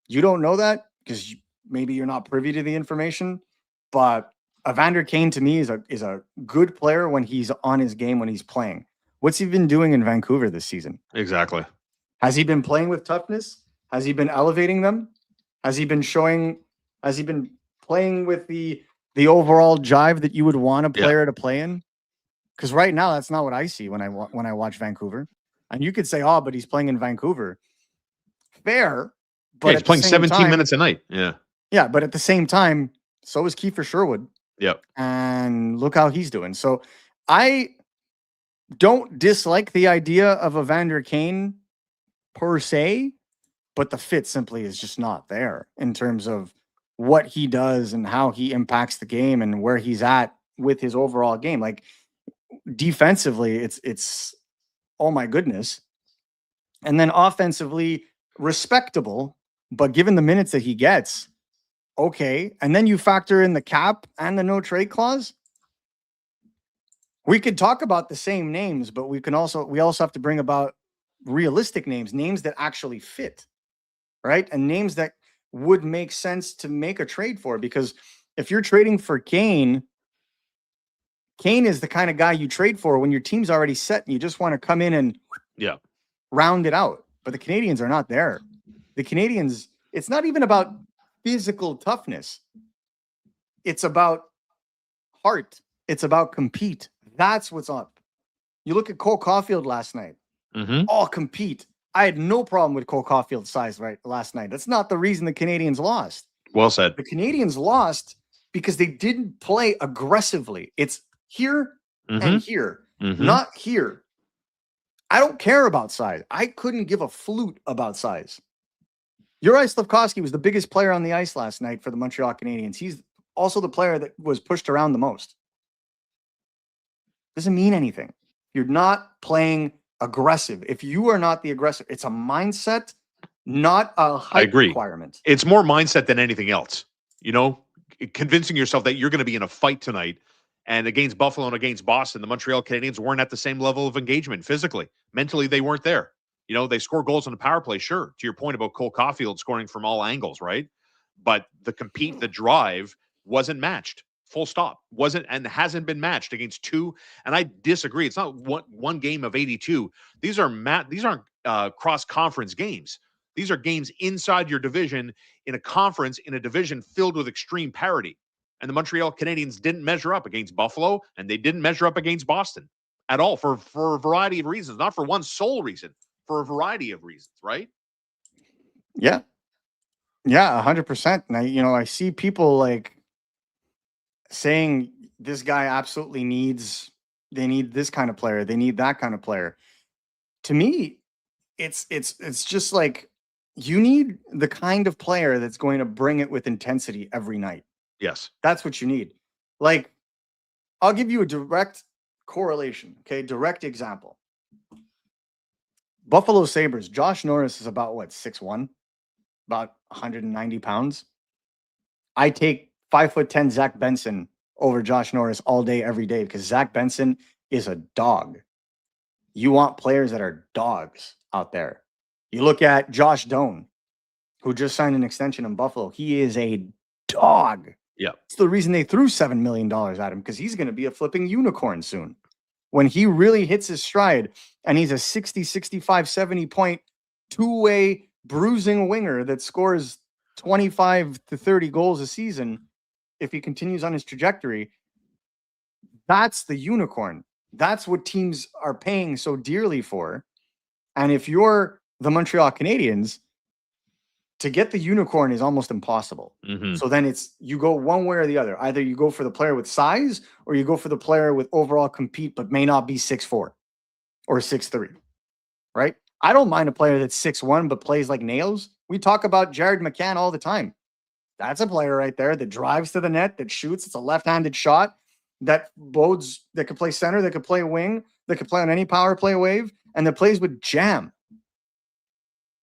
You don't know that because maybe you're not privy to the information, but Evander Kane to me is a good player when he's on his game, when he's playing. What's he been doing in Vancouver this season? Exactly. Has he been playing with toughness? Has he been elevating them? Has he been playing with the overall jive that you would want a player to play in? Because right now, that's not what I see when I watch Vancouver. And you could say, oh, but he's playing in Vancouver. Fair. But he's playing 17 minutes a night. Yeah. Yeah, but at the same time, so is Kiefer Sherwood. Yep. And look how he's doing. So I don't dislike the idea of Evander Kane per se, but the fit simply is just not there in terms of what he does and how he impacts the game and where he's at with his overall game. Like defensively, it's oh my goodness. And then offensively, respectable, but given the minutes that he gets, okay. And then you factor in the cap and the no trade clause. We could talk about the same names, but we also have to bring about realistic names that actually fit, right? And names that would make sense to make a trade for, because if you're trading for Kane is the kind of guy you trade for when your team's already set and you just want to come in and round it out. But the Canadiens are not there. The Canadiens, it's not even about physical toughness. It's about heart. It's about compete. That's what's up. You look at Cole Caulfield last night. All compete. I had no problem with Cole Caulfield's size last night. That's not the reason the Canadiens lost. Well said. The Canadiens lost because they didn't play aggressively. It's here and here, not here. I don't care about size. I couldn't give a flute about size. Juraj Slafkovsky was the biggest player on the ice last night for the Montreal Canadiens. He's also the player that was pushed around the most. Doesn't mean anything. You're not playing aggressive. If you are not the aggressive, it's a mindset, not a height requirement. It's more mindset than anything else. You know, convincing yourself that you're going to be in a fight tonight. And against Buffalo and against Boston, the Montreal Canadiens weren't at the same level of engagement physically. Mentally, they weren't there. You know, they score goals on the power play, sure. To your point about Cole Caulfield scoring from all angles, right? But the compete, the drive wasn't matched. Full stop. Wasn't and hasn't been matched against two. And I disagree. It's not one game of 82. These aren't cross-conference games. These are games inside your division in a conference, in a division filled with extreme parity. And the Montreal Canadiens didn't measure up against Buffalo, and they didn't measure up against Boston at all for a variety of reasons. Not for one sole reason, for a variety of reasons, right? Yeah. Yeah, 100%. And I see people like saying this guy absolutely they need this kind of player. They need that kind of player. To me, it's just like you need the kind of player that's going to bring it with intensity every night. Yes. That's what you need. Like, I'll give you a direct correlation. Okay. Direct example. Buffalo Sabres, Josh Norris is about 6'1", about 190 pounds. I take 5'10" Zach Benson over Josh Norris all day, every day, because Zach Benson is a dog. You want players that are dogs out there. You look at Josh Doan, who just signed an extension in Buffalo. He is a dog. Yeah. It's the reason they threw $7 million at him, because he's going to be a flipping unicorn soon. when he really hits his stride and he's a 60, 65, 70 point two-way bruising winger that scores 25 to 30 goals a season, if he continues on his trajectory, that's the unicorn. That's what teams are paying so dearly for. And if you're the Montreal Canadiens, to get the unicorn is almost impossible. Mm-hmm. So then it's you go one way or the other. Either you go for the player with size or you go for the player with overall compete but may not be 6'4" or 6'3", right? I don't mind a player that's 6'1" but plays like nails. We talk about Jared McCann all the time. That's a player right there that drives to the net, that shoots. It's a left-handed shot that bodes, that could play center, that could play wing, that could play on any power play wave, and that plays with jam.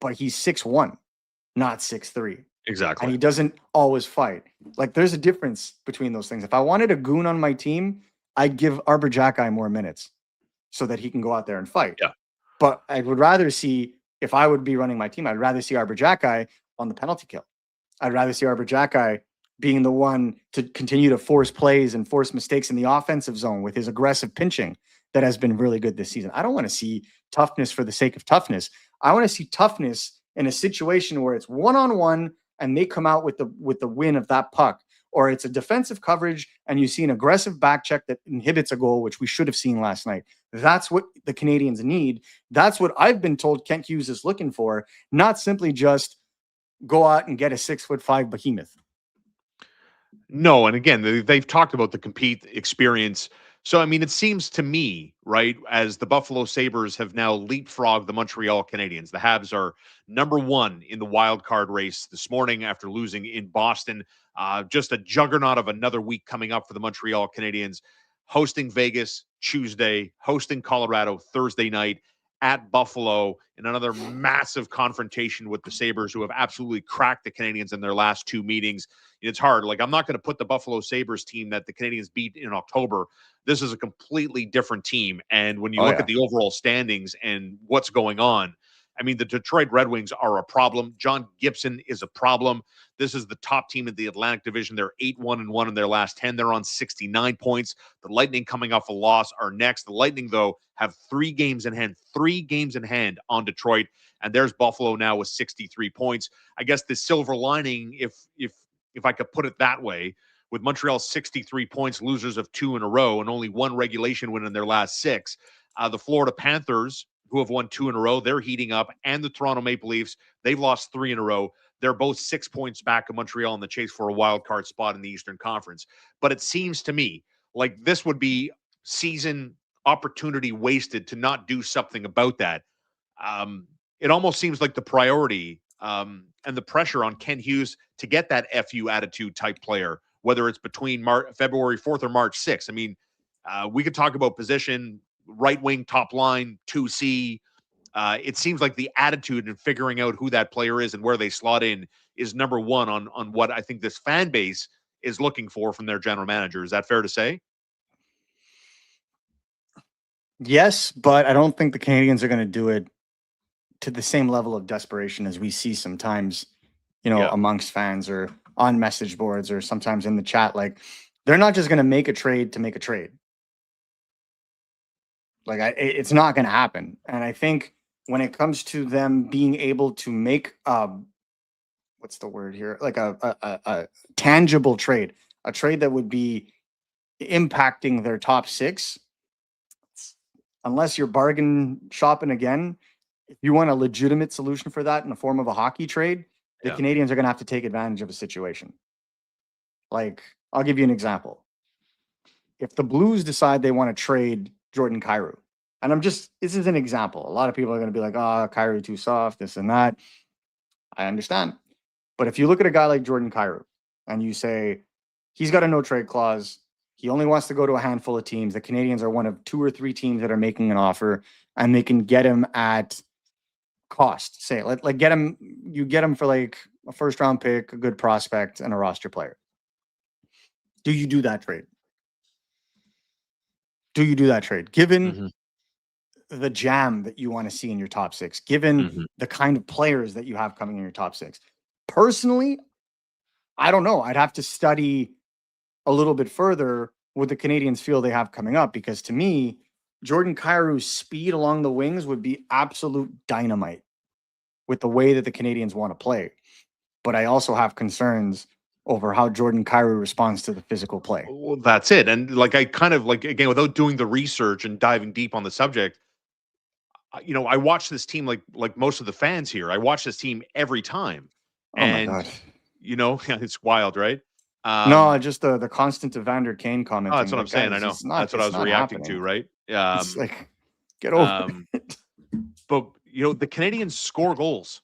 But he's 6'1", not 6'3". Exactly. And he doesn't always fight. Like, there's a difference between those things. If I wanted a goon on my team, I'd give Arbor Jacki more minutes so that he can go out there and fight. Yeah. But I would rather see, if I would be running my team, I'd rather see Arbor Jacki on the penalty kill. I'd rather see Arbor Jacki being the one to continue to force plays and force mistakes in the offensive zone with his aggressive pinching that has been really good this season. I don't want to see toughness for the sake of toughness. I want to see toughness in a situation where it's one-on-one and they come out with the win of that puck, or it's a defensive coverage and you see an aggressive back check that inhibits a goal, which we should have seen last night. That's what the Canadiens need. That's what I've been told Kent Hughes is looking for, not simply just go out and get a 6'5" behemoth. No, and again, they've talked about the compete experience. So, I mean, it seems to me, right, as the Buffalo Sabres have now leapfrogged the Montreal Canadiens. The Habs are number one in the wild card race this morning after losing in Boston. Just a juggernaut of another week coming up for the Montreal Canadiens, hosting Vegas Tuesday, hosting Colorado Thursday night, at Buffalo in another massive confrontation with the Sabres, who have absolutely cracked the Canadiens in their last two meetings. It's hard. Like, I'm not going to put the Buffalo Sabres team that the Canadiens beat in October. This is a completely different team. And when you look at the overall standings and what's going on, I mean, the Detroit Red Wings are a problem. John Gibson is a problem. This is the top team in the Atlantic Division. They're 8-1-1 in their last 10. They're on 69 points. The Lightning, coming off a loss, are next. The Lightning, though, have 3 games in hand on Detroit. And there's Buffalo now with 63 points. I guess the silver lining, if I could put it that way, with Montreal's 63 points, losers of 2 in a row, and only 1 regulation win in their last 6. The Florida Panthers, who have won 2 in a row, they're heating up. And the Toronto Maple Leafs, they've lost 3 in a row. They're both 6 points back of Montreal in the chase for a wild card spot in the Eastern Conference. But it seems to me like this would be season opportunity wasted to not do something about that. It almost seems like the priority and the pressure on Ken Hughes to get that FU attitude type player, whether it's between February 4th or March 6th. I mean, we could talk about position, right wing, top line, 2C. It seems like the attitude and figuring out who that player is and where they slot in is number one on what I think this fan base is looking for from their general manager. Is that fair to say? Yes, but I don't think the Canadiens are going to do it to the same level of desperation as we see sometimes, amongst fans or on message boards or sometimes in the chat. Like, they're not just going to make a trade to make a trade. Like, it's not going to happen. And I think when it comes to them being able to make, what's the word here? Like a tangible trade, a trade that would be impacting their top 6, unless you're bargain shopping again, if you want a legitimate solution for that in the form of a hockey trade, the Canadiens are going to have to take advantage of a situation. Like, I'll give you an example. If the Blues decide they want to trade Jordan Kyrou, and this is an example. A lot of people are going to be like, oh, Kyrou too soft, this and that. I understand. But if you look at a guy like Jordan Kyrou and you say, he's got a no trade clause, he only wants to go to a handful of teams. The Canadiens are one of 2 or 3 teams that are making an offer, and they can get him at cost. Say, you get him for like a first round pick, a good prospect, and a roster player. Do you do that trade? Given the jam that you want to see in your top 6, given the kind of players that you have coming in your top 6. Personally, I don't know. I'd have to study a little bit further what the Canadiens feel they have coming up, because to me, Jordan Kyrie's speed along the wings would be absolute dynamite with the way that the Canadians want to play. But I also have concerns over how Jordan Kyrou responds to the physical play. Well, that's it. And like, I kind of like, again, without doing the research and diving deep on the subject, I watch this team like most of the fans here. I watch this team every time, Oh my and God. it's wild, right? No, just the constant Evander Kane commenting. That's what I'm saying. I know. That's what I was reacting to, right? It's like, get over it. But the Canadians score goals.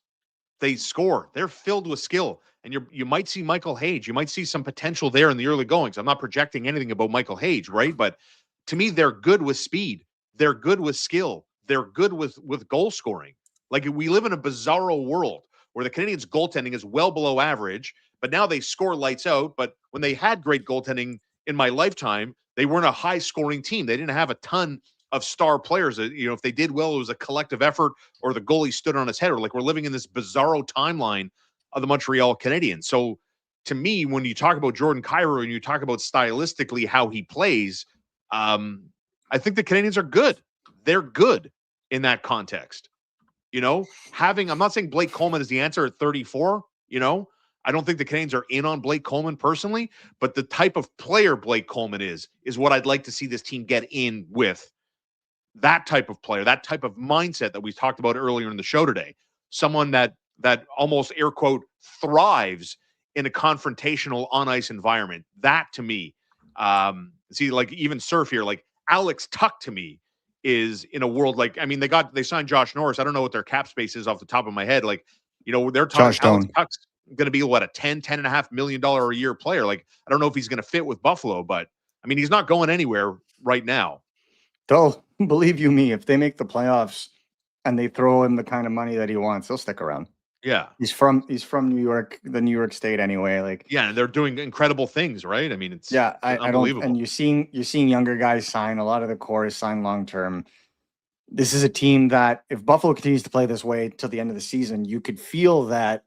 They score. They're filled with skill. And you might see Michael Hage. You might see some potential there in the early goings. I'm not projecting anything about Michael Hage, right? But to me, they're good with speed. They're good with skill. They're good with goal scoring. Like, we live in a bizarro world where the Canadians' goaltending is well below average, but now they score lights out. But when they had great goaltending in my lifetime, they weren't a high-scoring team. They didn't have a ton of star players. If they did well, it was a collective effort, or the goalie stood on his head, or like, we're living in this bizarro timeline of the Montreal Canadiens. So to me, when you talk about Jordan Kyrou and you talk about stylistically how he plays, I think the Canadians are good. They're good in that context. I'm not saying Blake Coleman is the answer at 34. I don't think the Canadians are in on Blake Coleman personally, but the type of player Blake Coleman is what I'd like to see this team get in with. That type of player, that type of mindset that we talked about earlier in the show today. Someone that almost, air quote, thrives in a confrontational on ice environment. That to me, like, even Surf here, like Alex Tuck to me is in a world like, they signed Josh Norris. I don't know what their cap space is off the top of my head. Like, they're talking Alex Tuck's going to be what, a $10.5 million a year player. Like, I don't know if he's going to fit with Buffalo, but he's not going anywhere right now. They'll, believe you me, if they make the playoffs and they throw him the kind of money that he wants, he'll stick around. Yeah. He's from New York, the New York State anyway. Like, yeah, and they're doing incredible things, right? It's unbelievable. I don't, and you're seeing younger guys sign. A lot of the core is signed long term. This is a team that, if Buffalo continues to play this way till the end of the season, you could feel that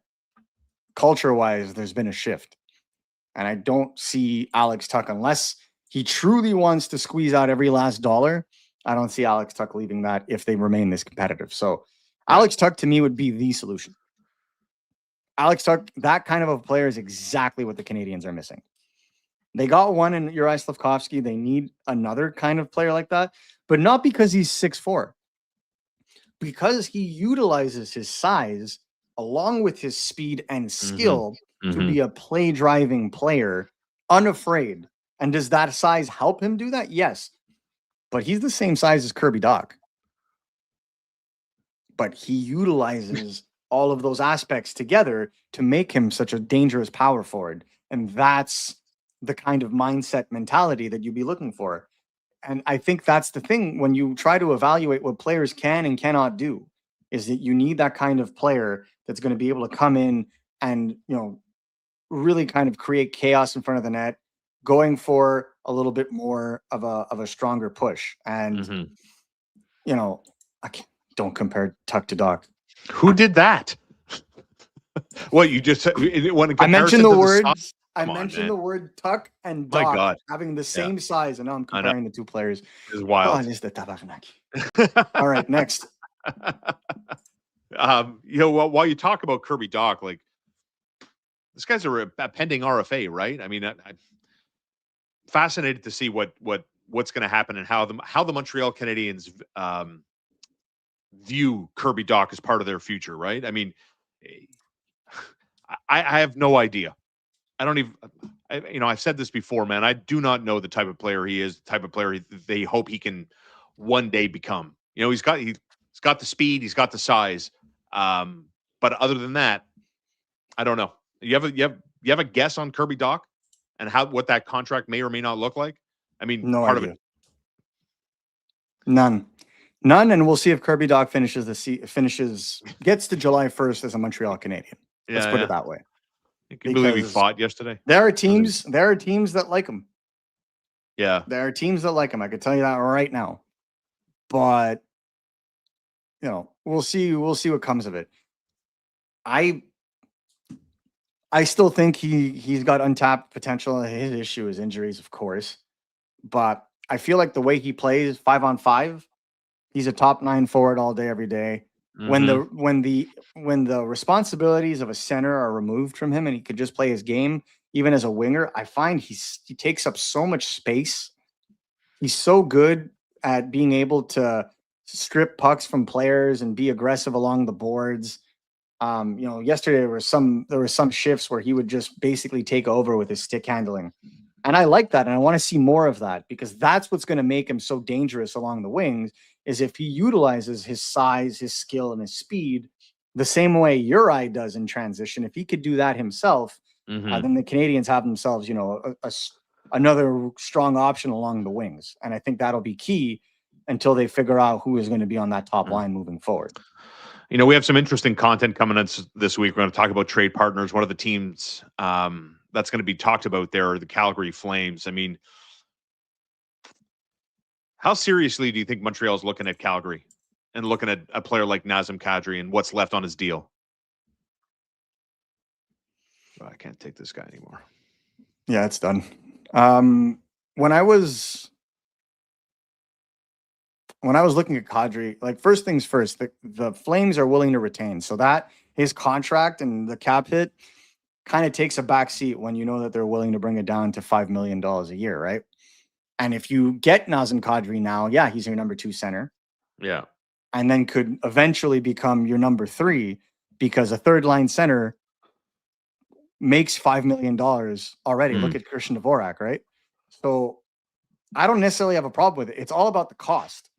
culture wise, there's been a shift. And I don't see Alex Tuck, unless he truly wants to squeeze out every last dollar. I don't see Alex Tuck leaving that if they remain this competitive. So Alex Tuck to me would be the solution. Alex Tuck, that kind of a player, is exactly what the Canadians are missing. They got one in Uri Slafkovsky. They need another kind of player like that, but not because he's 6'4", because he utilizes his size along with his speed and skill to be a play-driving player, unafraid. And does that size help him do that? Yes. But he's the same size as Kirby Dach. But he utilizes all of those aspects together to make him such a dangerous power forward. And that's the kind of mindset mentality that you'd be looking for. And I think that's the thing when you try to evaluate what players can and cannot do, is that you need that kind of player that's going to be able to come in and, really kind of create chaos in front of the net, going for a little bit more of a stronger push. And, don't compare Tuck to Dach. Who did that? What you just said? I mentioned the words. I mentioned the word Tuck and Dach having the same size, and now I'm comparing the two players. It's wild. All right, next. While you talk about Kirby Dach, like, this guy's a pending RFA, right? I'm fascinated to see what's going to happen and how the Montreal Canadiens view Kirby Dach as part of their future, right? I have no idea. I don't even, I've said this before, man. I do not know the type of player he is, the type of player they hope he can one day become. He's got the speed, he's got the size. But other than that, I don't know. You have a guess on Kirby Dach and what that contract may or may not look like? No part idea. of it. None, and we'll see if Kirby Dach gets to July 1st as a Montreal Canadien. Let's put it that way. I can believe we fought yesterday. There are teams that like him. Yeah. There are teams that like him. I can tell you that right now. But we'll see what comes of it. I still think he's got untapped potential. His issue is injuries, of course. But I feel like the way he plays 5-on-5, he's a top 9 forward all day, every day. When the responsibilities of a center are removed from him and he could just play his game, even as a winger, I find he takes up so much space. He's so good at being able to strip pucks from players and be aggressive along the boards. Yesterday there were some shifts where he would just basically take over with his stick handling. And I like that. And I want to see more of that, because that's what's going to make him so dangerous along the wings, is if he utilizes his size, his skill, and his speed the same way Uri does in transition. If he could do that himself, then the Canadiens have themselves, another strong option along the wings. And I think that'll be key until they figure out who is going to be on that top line moving forward. We have some interesting content coming in this week. We're going to talk about trade partners. One of the teams that's going to be talked about there are the Calgary Flames. I mean, how seriously do you think Montreal's looking at Calgary and looking at a player like Nazem Kadri and what's left on his deal? Oh, I can't take this guy anymore. Yeah, it's done. When I was looking at Kadri, like, first things first, the Flames are willing to retain, so that his contract and the cap hit kind of takes a back seat when you know that they're willing to bring it down to $5 million a year, right? And if you get Nazem Kadri now, yeah, he's your number 2 center. Yeah. And then could eventually become your number 3, because a third line center makes $5 million already. Look at Christian Dvorak, right? So I don't necessarily have a problem with it. It's all about the cost,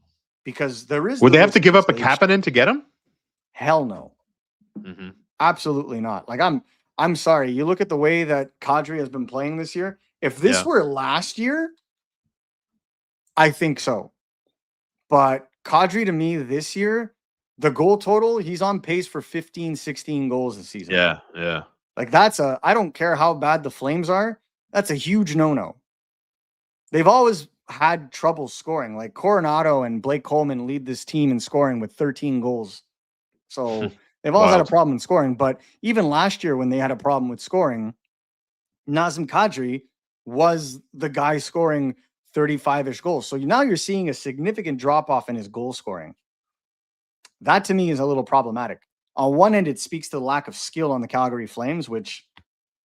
because there is. Would they have to give up a Kapanen to get him? Hell no. Absolutely not. Like, I'm sorry. You look at the way that Kadri has been playing this year. If this were last year, I think so. But Kadri, to me, this year, the goal total, he's on pace for 15, 16 goals this season. Yeah, yeah. Like, I don't care how bad the Flames are, that's a huge no-no. They've always had trouble scoring. Like, Coronado and Blake Coleman lead this team in scoring with 13 goals. So they've always had a problem in scoring. But even last year, when they had a problem with scoring, Nazem Kadri was the guy scoring 35-ish goals. So now you're seeing a significant drop-off in his goal scoring. That, to me, is a little problematic. On one end, it speaks to the lack of skill on the Calgary Flames, which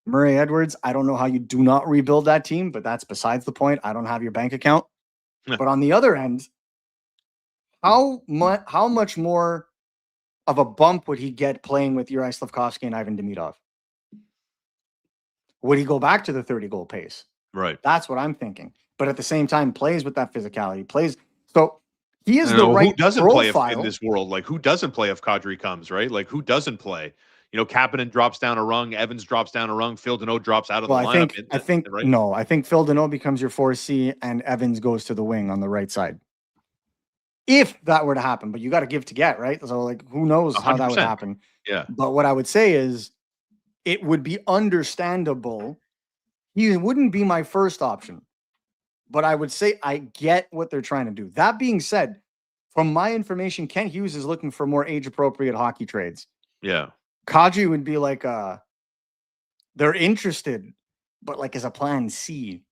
Murray Edwards, I don't know how you do not rebuild that team, but that's besides the point. I don't have your bank account. But on the other end, how much more of a bump would he get playing with Uri Slafkovsky and Ivan Demidov? Would he go back to the 30-goal pace? Right. That's what I'm thinking. But at the same time, plays with that physicality. So he is the right who doesn't profile. play in this world? Like, who doesn't play if Kadri comes, right? Like, who doesn't play? Kapanen drops down a rung. Evans drops down a rung. Phil Deneau drops out of the lineup. I think Phil Deneau becomes your 4C and Evans goes to the wing on the right side. If that were to happen, but you got to give to get, right? So, like, who knows 100%. How that would happen? Yeah. But what I would say is, it would be understandable. He wouldn't be my first option, but I would say I get what they're trying to do. That being said, from my information, Kent Hughes is looking for more age-appropriate hockey trades. Yeah. Kadri would be like they're interested, but like as a plan C,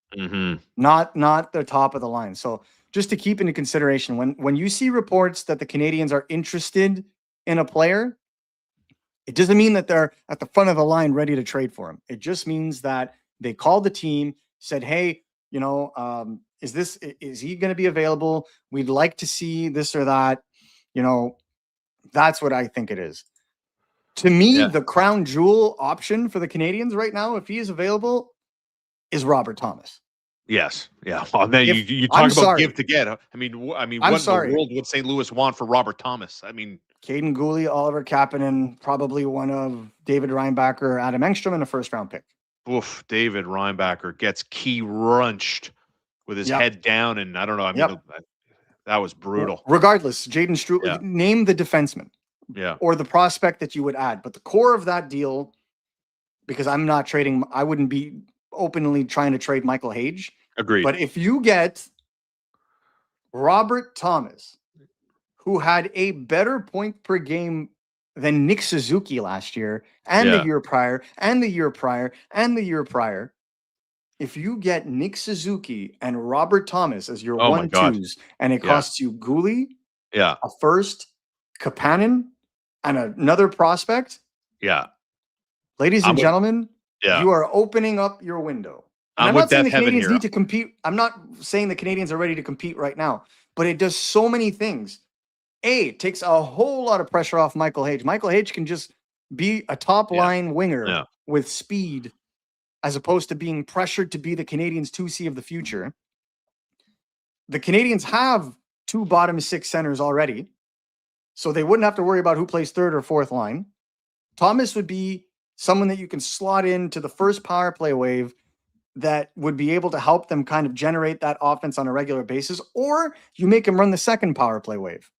not the top of the line. So just to keep into consideration, when you see reports that the Canadiens are interested in a player, it doesn't mean that they're at the front of the line ready to trade for him. It just means that they called the team, said, hey, is he going to be available? We'd like to see this or that. That's what I think it is. To me, the crown jewel option for the Canadiens right now, if he is available, is Robert Thomas. Yes. Yeah. Well, then you talk about give to get. I mean, what in the world would St. Louis want for Robert Thomas? I mean, Caden Gooley, Oliver Kapanen, probably one of David Reinbacher, Adam Engstrom, and a first-round pick. Oof, David Reinbacher gets key runched with his head down, and I don't know. I mean, that was brutal. Regardless, Jaden Struble, name the defenseman. Yeah. Or the prospect that you would add. But the core of that deal, because I'm not trading, I wouldn't be openly trying to trade Michael Hage. Agreed. But if you get Robert Thomas, who had a better point per game than Nick Suzuki last year, and the year prior, and the year prior, and the year prior, if you get Nick Suzuki and Robert Thomas as your Oh my God. 1-2s, and it Yeah. costs you Gooley, Yeah. a first, Kapanen, and another prospect, Yeah. ladies and gentlemen, Yeah. you are opening up your window. And I'm not with saying the Death Heaven Canadiens here. need to compete. I'm not saying the Canadiens are ready to compete right now, but it does so many things. It takes a whole lot of pressure off Michael Hage. Michael Hage can just be a top line winger with speed, as opposed to being pressured to be the Canadiens' 2C of the future. The Canadiens have 2 bottom 6 centers already, so they wouldn't have to worry about who plays third or fourth line. Thomas would be someone that you can slot into the first power play wave that would be able to help them kind of generate that offense on a regular basis, or you make him run the second power play wave.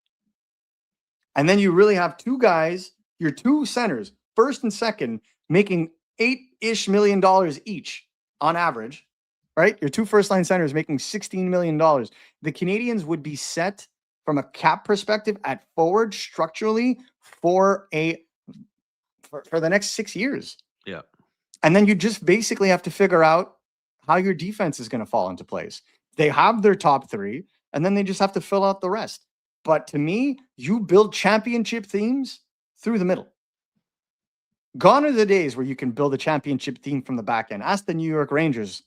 And then you really have 2 guys, your 2 centers, first and second, making $8-ish million each on average, right? Your 2 first line centers making $16 million. The Canadiens would be set from a cap perspective at forward structurally for the next 6 years. Yeah. And then you just basically have to figure out how your defense is going to fall into place. They have their top 3, and then they just have to fill out the rest. But to me, you build championship themes through the middle. Gone are the days where you can build a championship theme from the back end. Ask the New York Rangers.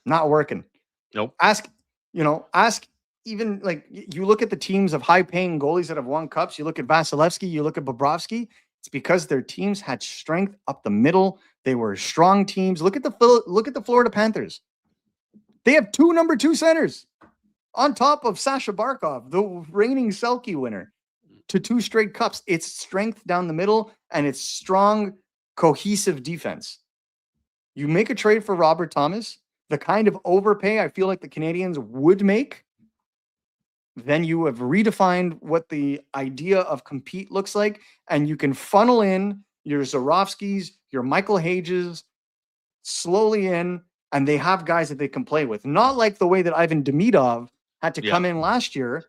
Not working. Nope. Ask even like you look at the teams of high-paying goalies that have won cups. You look at Vasilevsky, you look at Bobrovsky. It's because their teams had strength up the middle. They were strong teams. Look at the Florida Panthers. They have 2 number 2 centers on top of Sasha Barkov, the reigning Selke winner, to 2 straight cups. It's strength down the middle, and it's strong, cohesive defense. You make a trade for Robert Thomas, the kind of overpay I feel like the Canadiens would make, then you have redefined what the idea of compete looks like, and you can funnel in your Zarovskis, your Michael Hages slowly in, and they have guys that they can play with. Not like the way that Ivan Demidov had to come in last year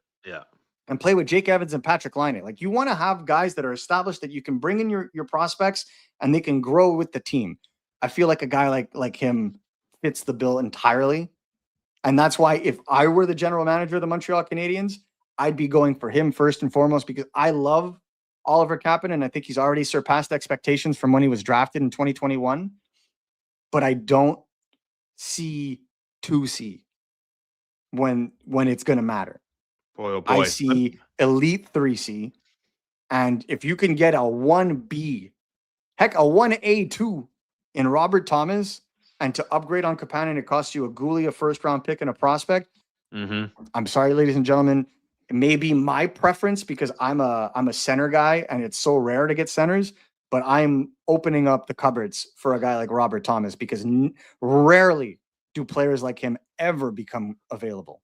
and play with Jake Evans and Patrick Laine. Like, you want to have guys that are established that you can bring in your prospects and they can grow with the team. I feel like a guy like him fits the bill entirely. And that's why if I were the general manager of the Montreal Canadiens, I'd be going for him first and foremost, because I love Oliver Kapanen, and I think he's already surpassed expectations from when he was drafted in 2021. But I don't see 2C when it's going to matter. Boy, oh boy. I see elite 3C. And if you can get a 1B, heck, a 1A2 in Robert Thomas, and to upgrade on Kapanen, it costs you a Gooley, a first-round pick, and a prospect. Mm-hmm. I'm sorry, ladies and gentlemen. It may be my preference because I'm a center guy, and it's so rare to get centers. But I'm opening up the cupboards for a guy like Robert Thomas, because rarely do players like him ever become available.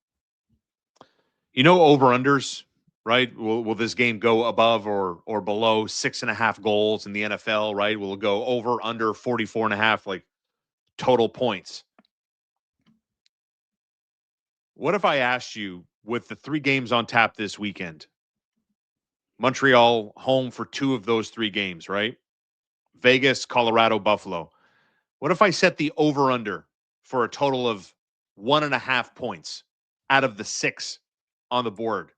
Over-unders, right? Will this game go above or below 6.5 goals in the NFL, right? Will it go over, under 44.5, like total points? What if I asked you, with the 3 games on tap this weekend, Montreal home for 2 of those 3 games, right? Vegas, Colorado, Buffalo. What if I set the over-under for a total of 1.5 points out of the 6 on the board?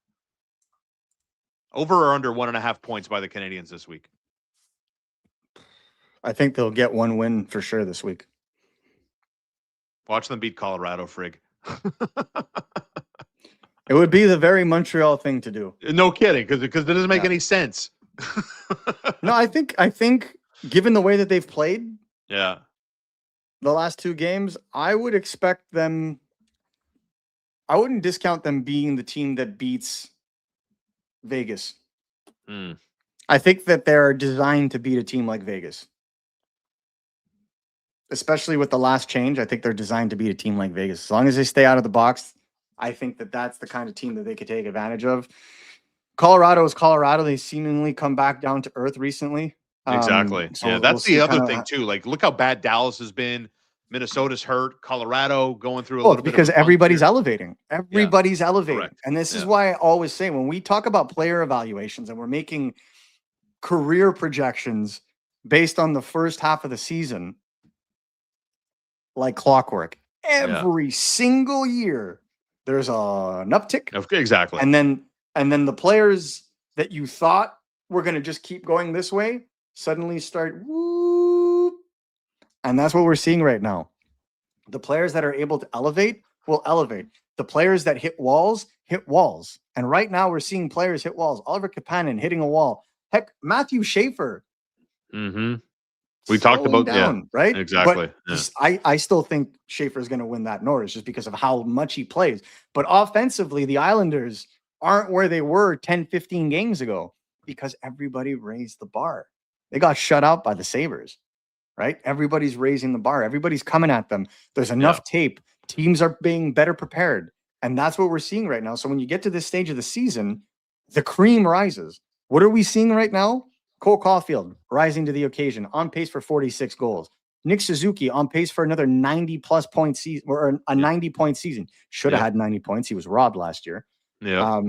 Over or under 1.5 points by the Canadiens this week? I think they'll get 1 win for sure this week. Watch them beat Colorado, frig. It would be the very Montreal thing to do. No kidding, because it doesn't make any sense. No, I think given the way that they've played, the last 2 games, I would expect them. I wouldn't discount them being the team that beats Vegas. I think that they're designed to beat a team like Vegas. Especially with the last change, I think they're designed to beat a team like Vegas. As long as they stay out of the box, I think that that's the kind of team that they could take advantage of. Colorado is Colorado. They seemingly come back down to earth recently. Exactly. So that's the other thing too. Like, look how bad Dallas has been. Minnesota's hurt. Colorado going through a little bit because everybody's elevating. Everybody's elevating. Correct. And this is why I always say, when we talk about player evaluations and we're making career projections based on the first half of the season, like clockwork, Every single year, there's an uptick. Exactly. And then the players that you thought were going to just keep going this way suddenly start whoop. And that's what we're seeing right now. The players that are able to elevate will elevate. The players that hit walls hit walls. And right now we're seeing players hit walls. Oliver Kapanen hitting a wall. Heck, Matthew Schaefer. Mm-hmm. We talked about down, right? Exactly. But I still think Schaefer is going to win that Norris just because of how much he plays. But offensively, the Islanders aren't where they were 10, 15 games ago because everybody raised the bar. They got shut out by the Sabres, right? Everybody's raising the bar. Everybody's coming at them. There's enough tape. Teams are being better prepared. And that's what we're seeing right now. So when you get to this stage of the season, the cream rises. What are we seeing right now? Cole Caulfield rising to the occasion, on pace for 46 goals. Nick Suzuki on pace for another 90-plus point season, or a 90-point season. Should have had 90 points. He was robbed last year. Yeah.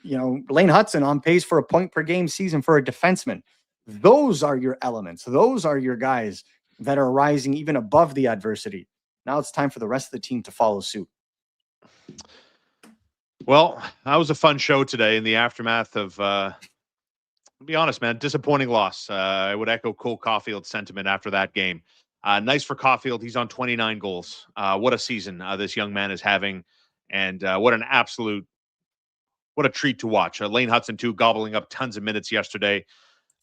Lane Hudson on pace for a point per game season for a defenseman. Those are your elements. Those are your guys that are rising even above the adversity. Now it's time for the rest of the team to follow suit. Well, that was a fun show today in the aftermath of, to be honest, man, disappointing loss. I would echo Cole Caulfield's sentiment after that game. Nice for Caulfield. He's on 29 goals. What a season this young man is having. And what a treat to watch. Lane Hudson, too, gobbling up tons of minutes yesterday.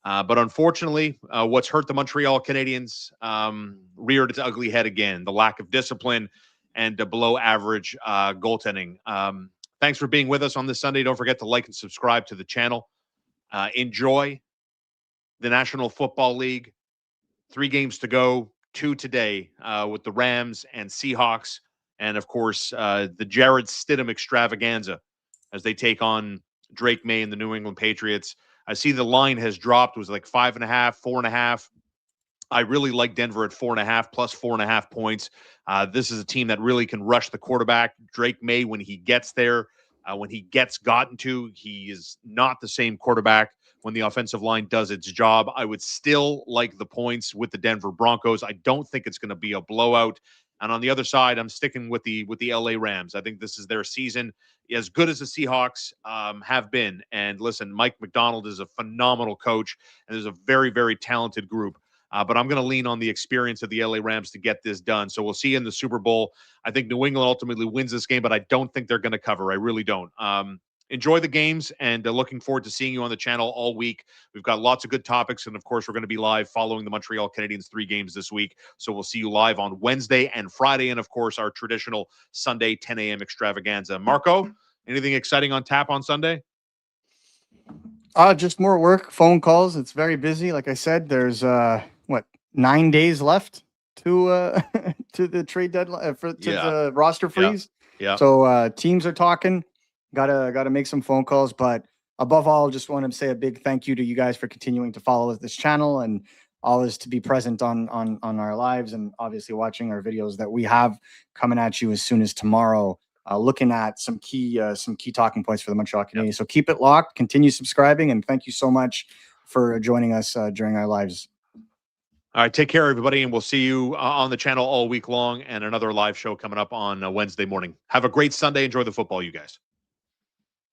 But unfortunately, what's hurt the Montreal Canadiens reared its ugly head again. The lack of discipline and below average goaltending. Thanks for being with us on this Sunday. Don't forget to like and subscribe to the channel. Enjoy the National Football League. 3 games to go, 2 today with the Rams and Seahawks. And, of course, the Jared Stidham extravaganza as they take on Drake May and the New England Patriots. I see the line has dropped. It was like 5.5, 4.5. I really like Denver at 4.5 plus 4.5 points. This is a team that really can rush the quarterback. Drake May, when he gets there, when he gets gotten to, he is not the same quarterback when the offensive line does its job. I would still like the points with the Denver Broncos. I don't think it's going to be a blowout. And on the other side, I'm sticking with the LA Rams. I think this is their season, as good as the Seahawks have been. And listen, Mike McDonald is a phenomenal coach, and there's a very, very talented group. But I'm going to lean on the experience of the LA Rams to get this done. So we'll see you in the Super Bowl. I think New England ultimately wins this game, but I don't think they're going to cover. I really don't. Enjoy the games, and looking forward to seeing you on the channel all week. We've got lots of good topics, and of course, we're going to be live following the Montreal Canadiens 3 games this week. So we'll see you live on Wednesday and Friday, and of course, our traditional Sunday 10 a.m. extravaganza. Marco, anything exciting on tap on Sunday? Just more work, phone calls. It's very busy. Like I said, there's 9 days left to to the trade deadline the roster freeze. Yeah. So teams are talking. Gotta make some phone calls, but above all, just want to say a big thank you to you guys for continuing to follow this channel and always to be present on our lives, and obviously watching our videos that we have coming at you as soon as tomorrow. Looking at some key talking points for the Montreal Canadiens. Yep. So keep it locked, continue subscribing, and thank you so much for joining us during our lives. All right, take care, everybody, and we'll see you on the channel all week long, and another live show coming up on Wednesday morning. Have a great Sunday. Enjoy the football, you guys.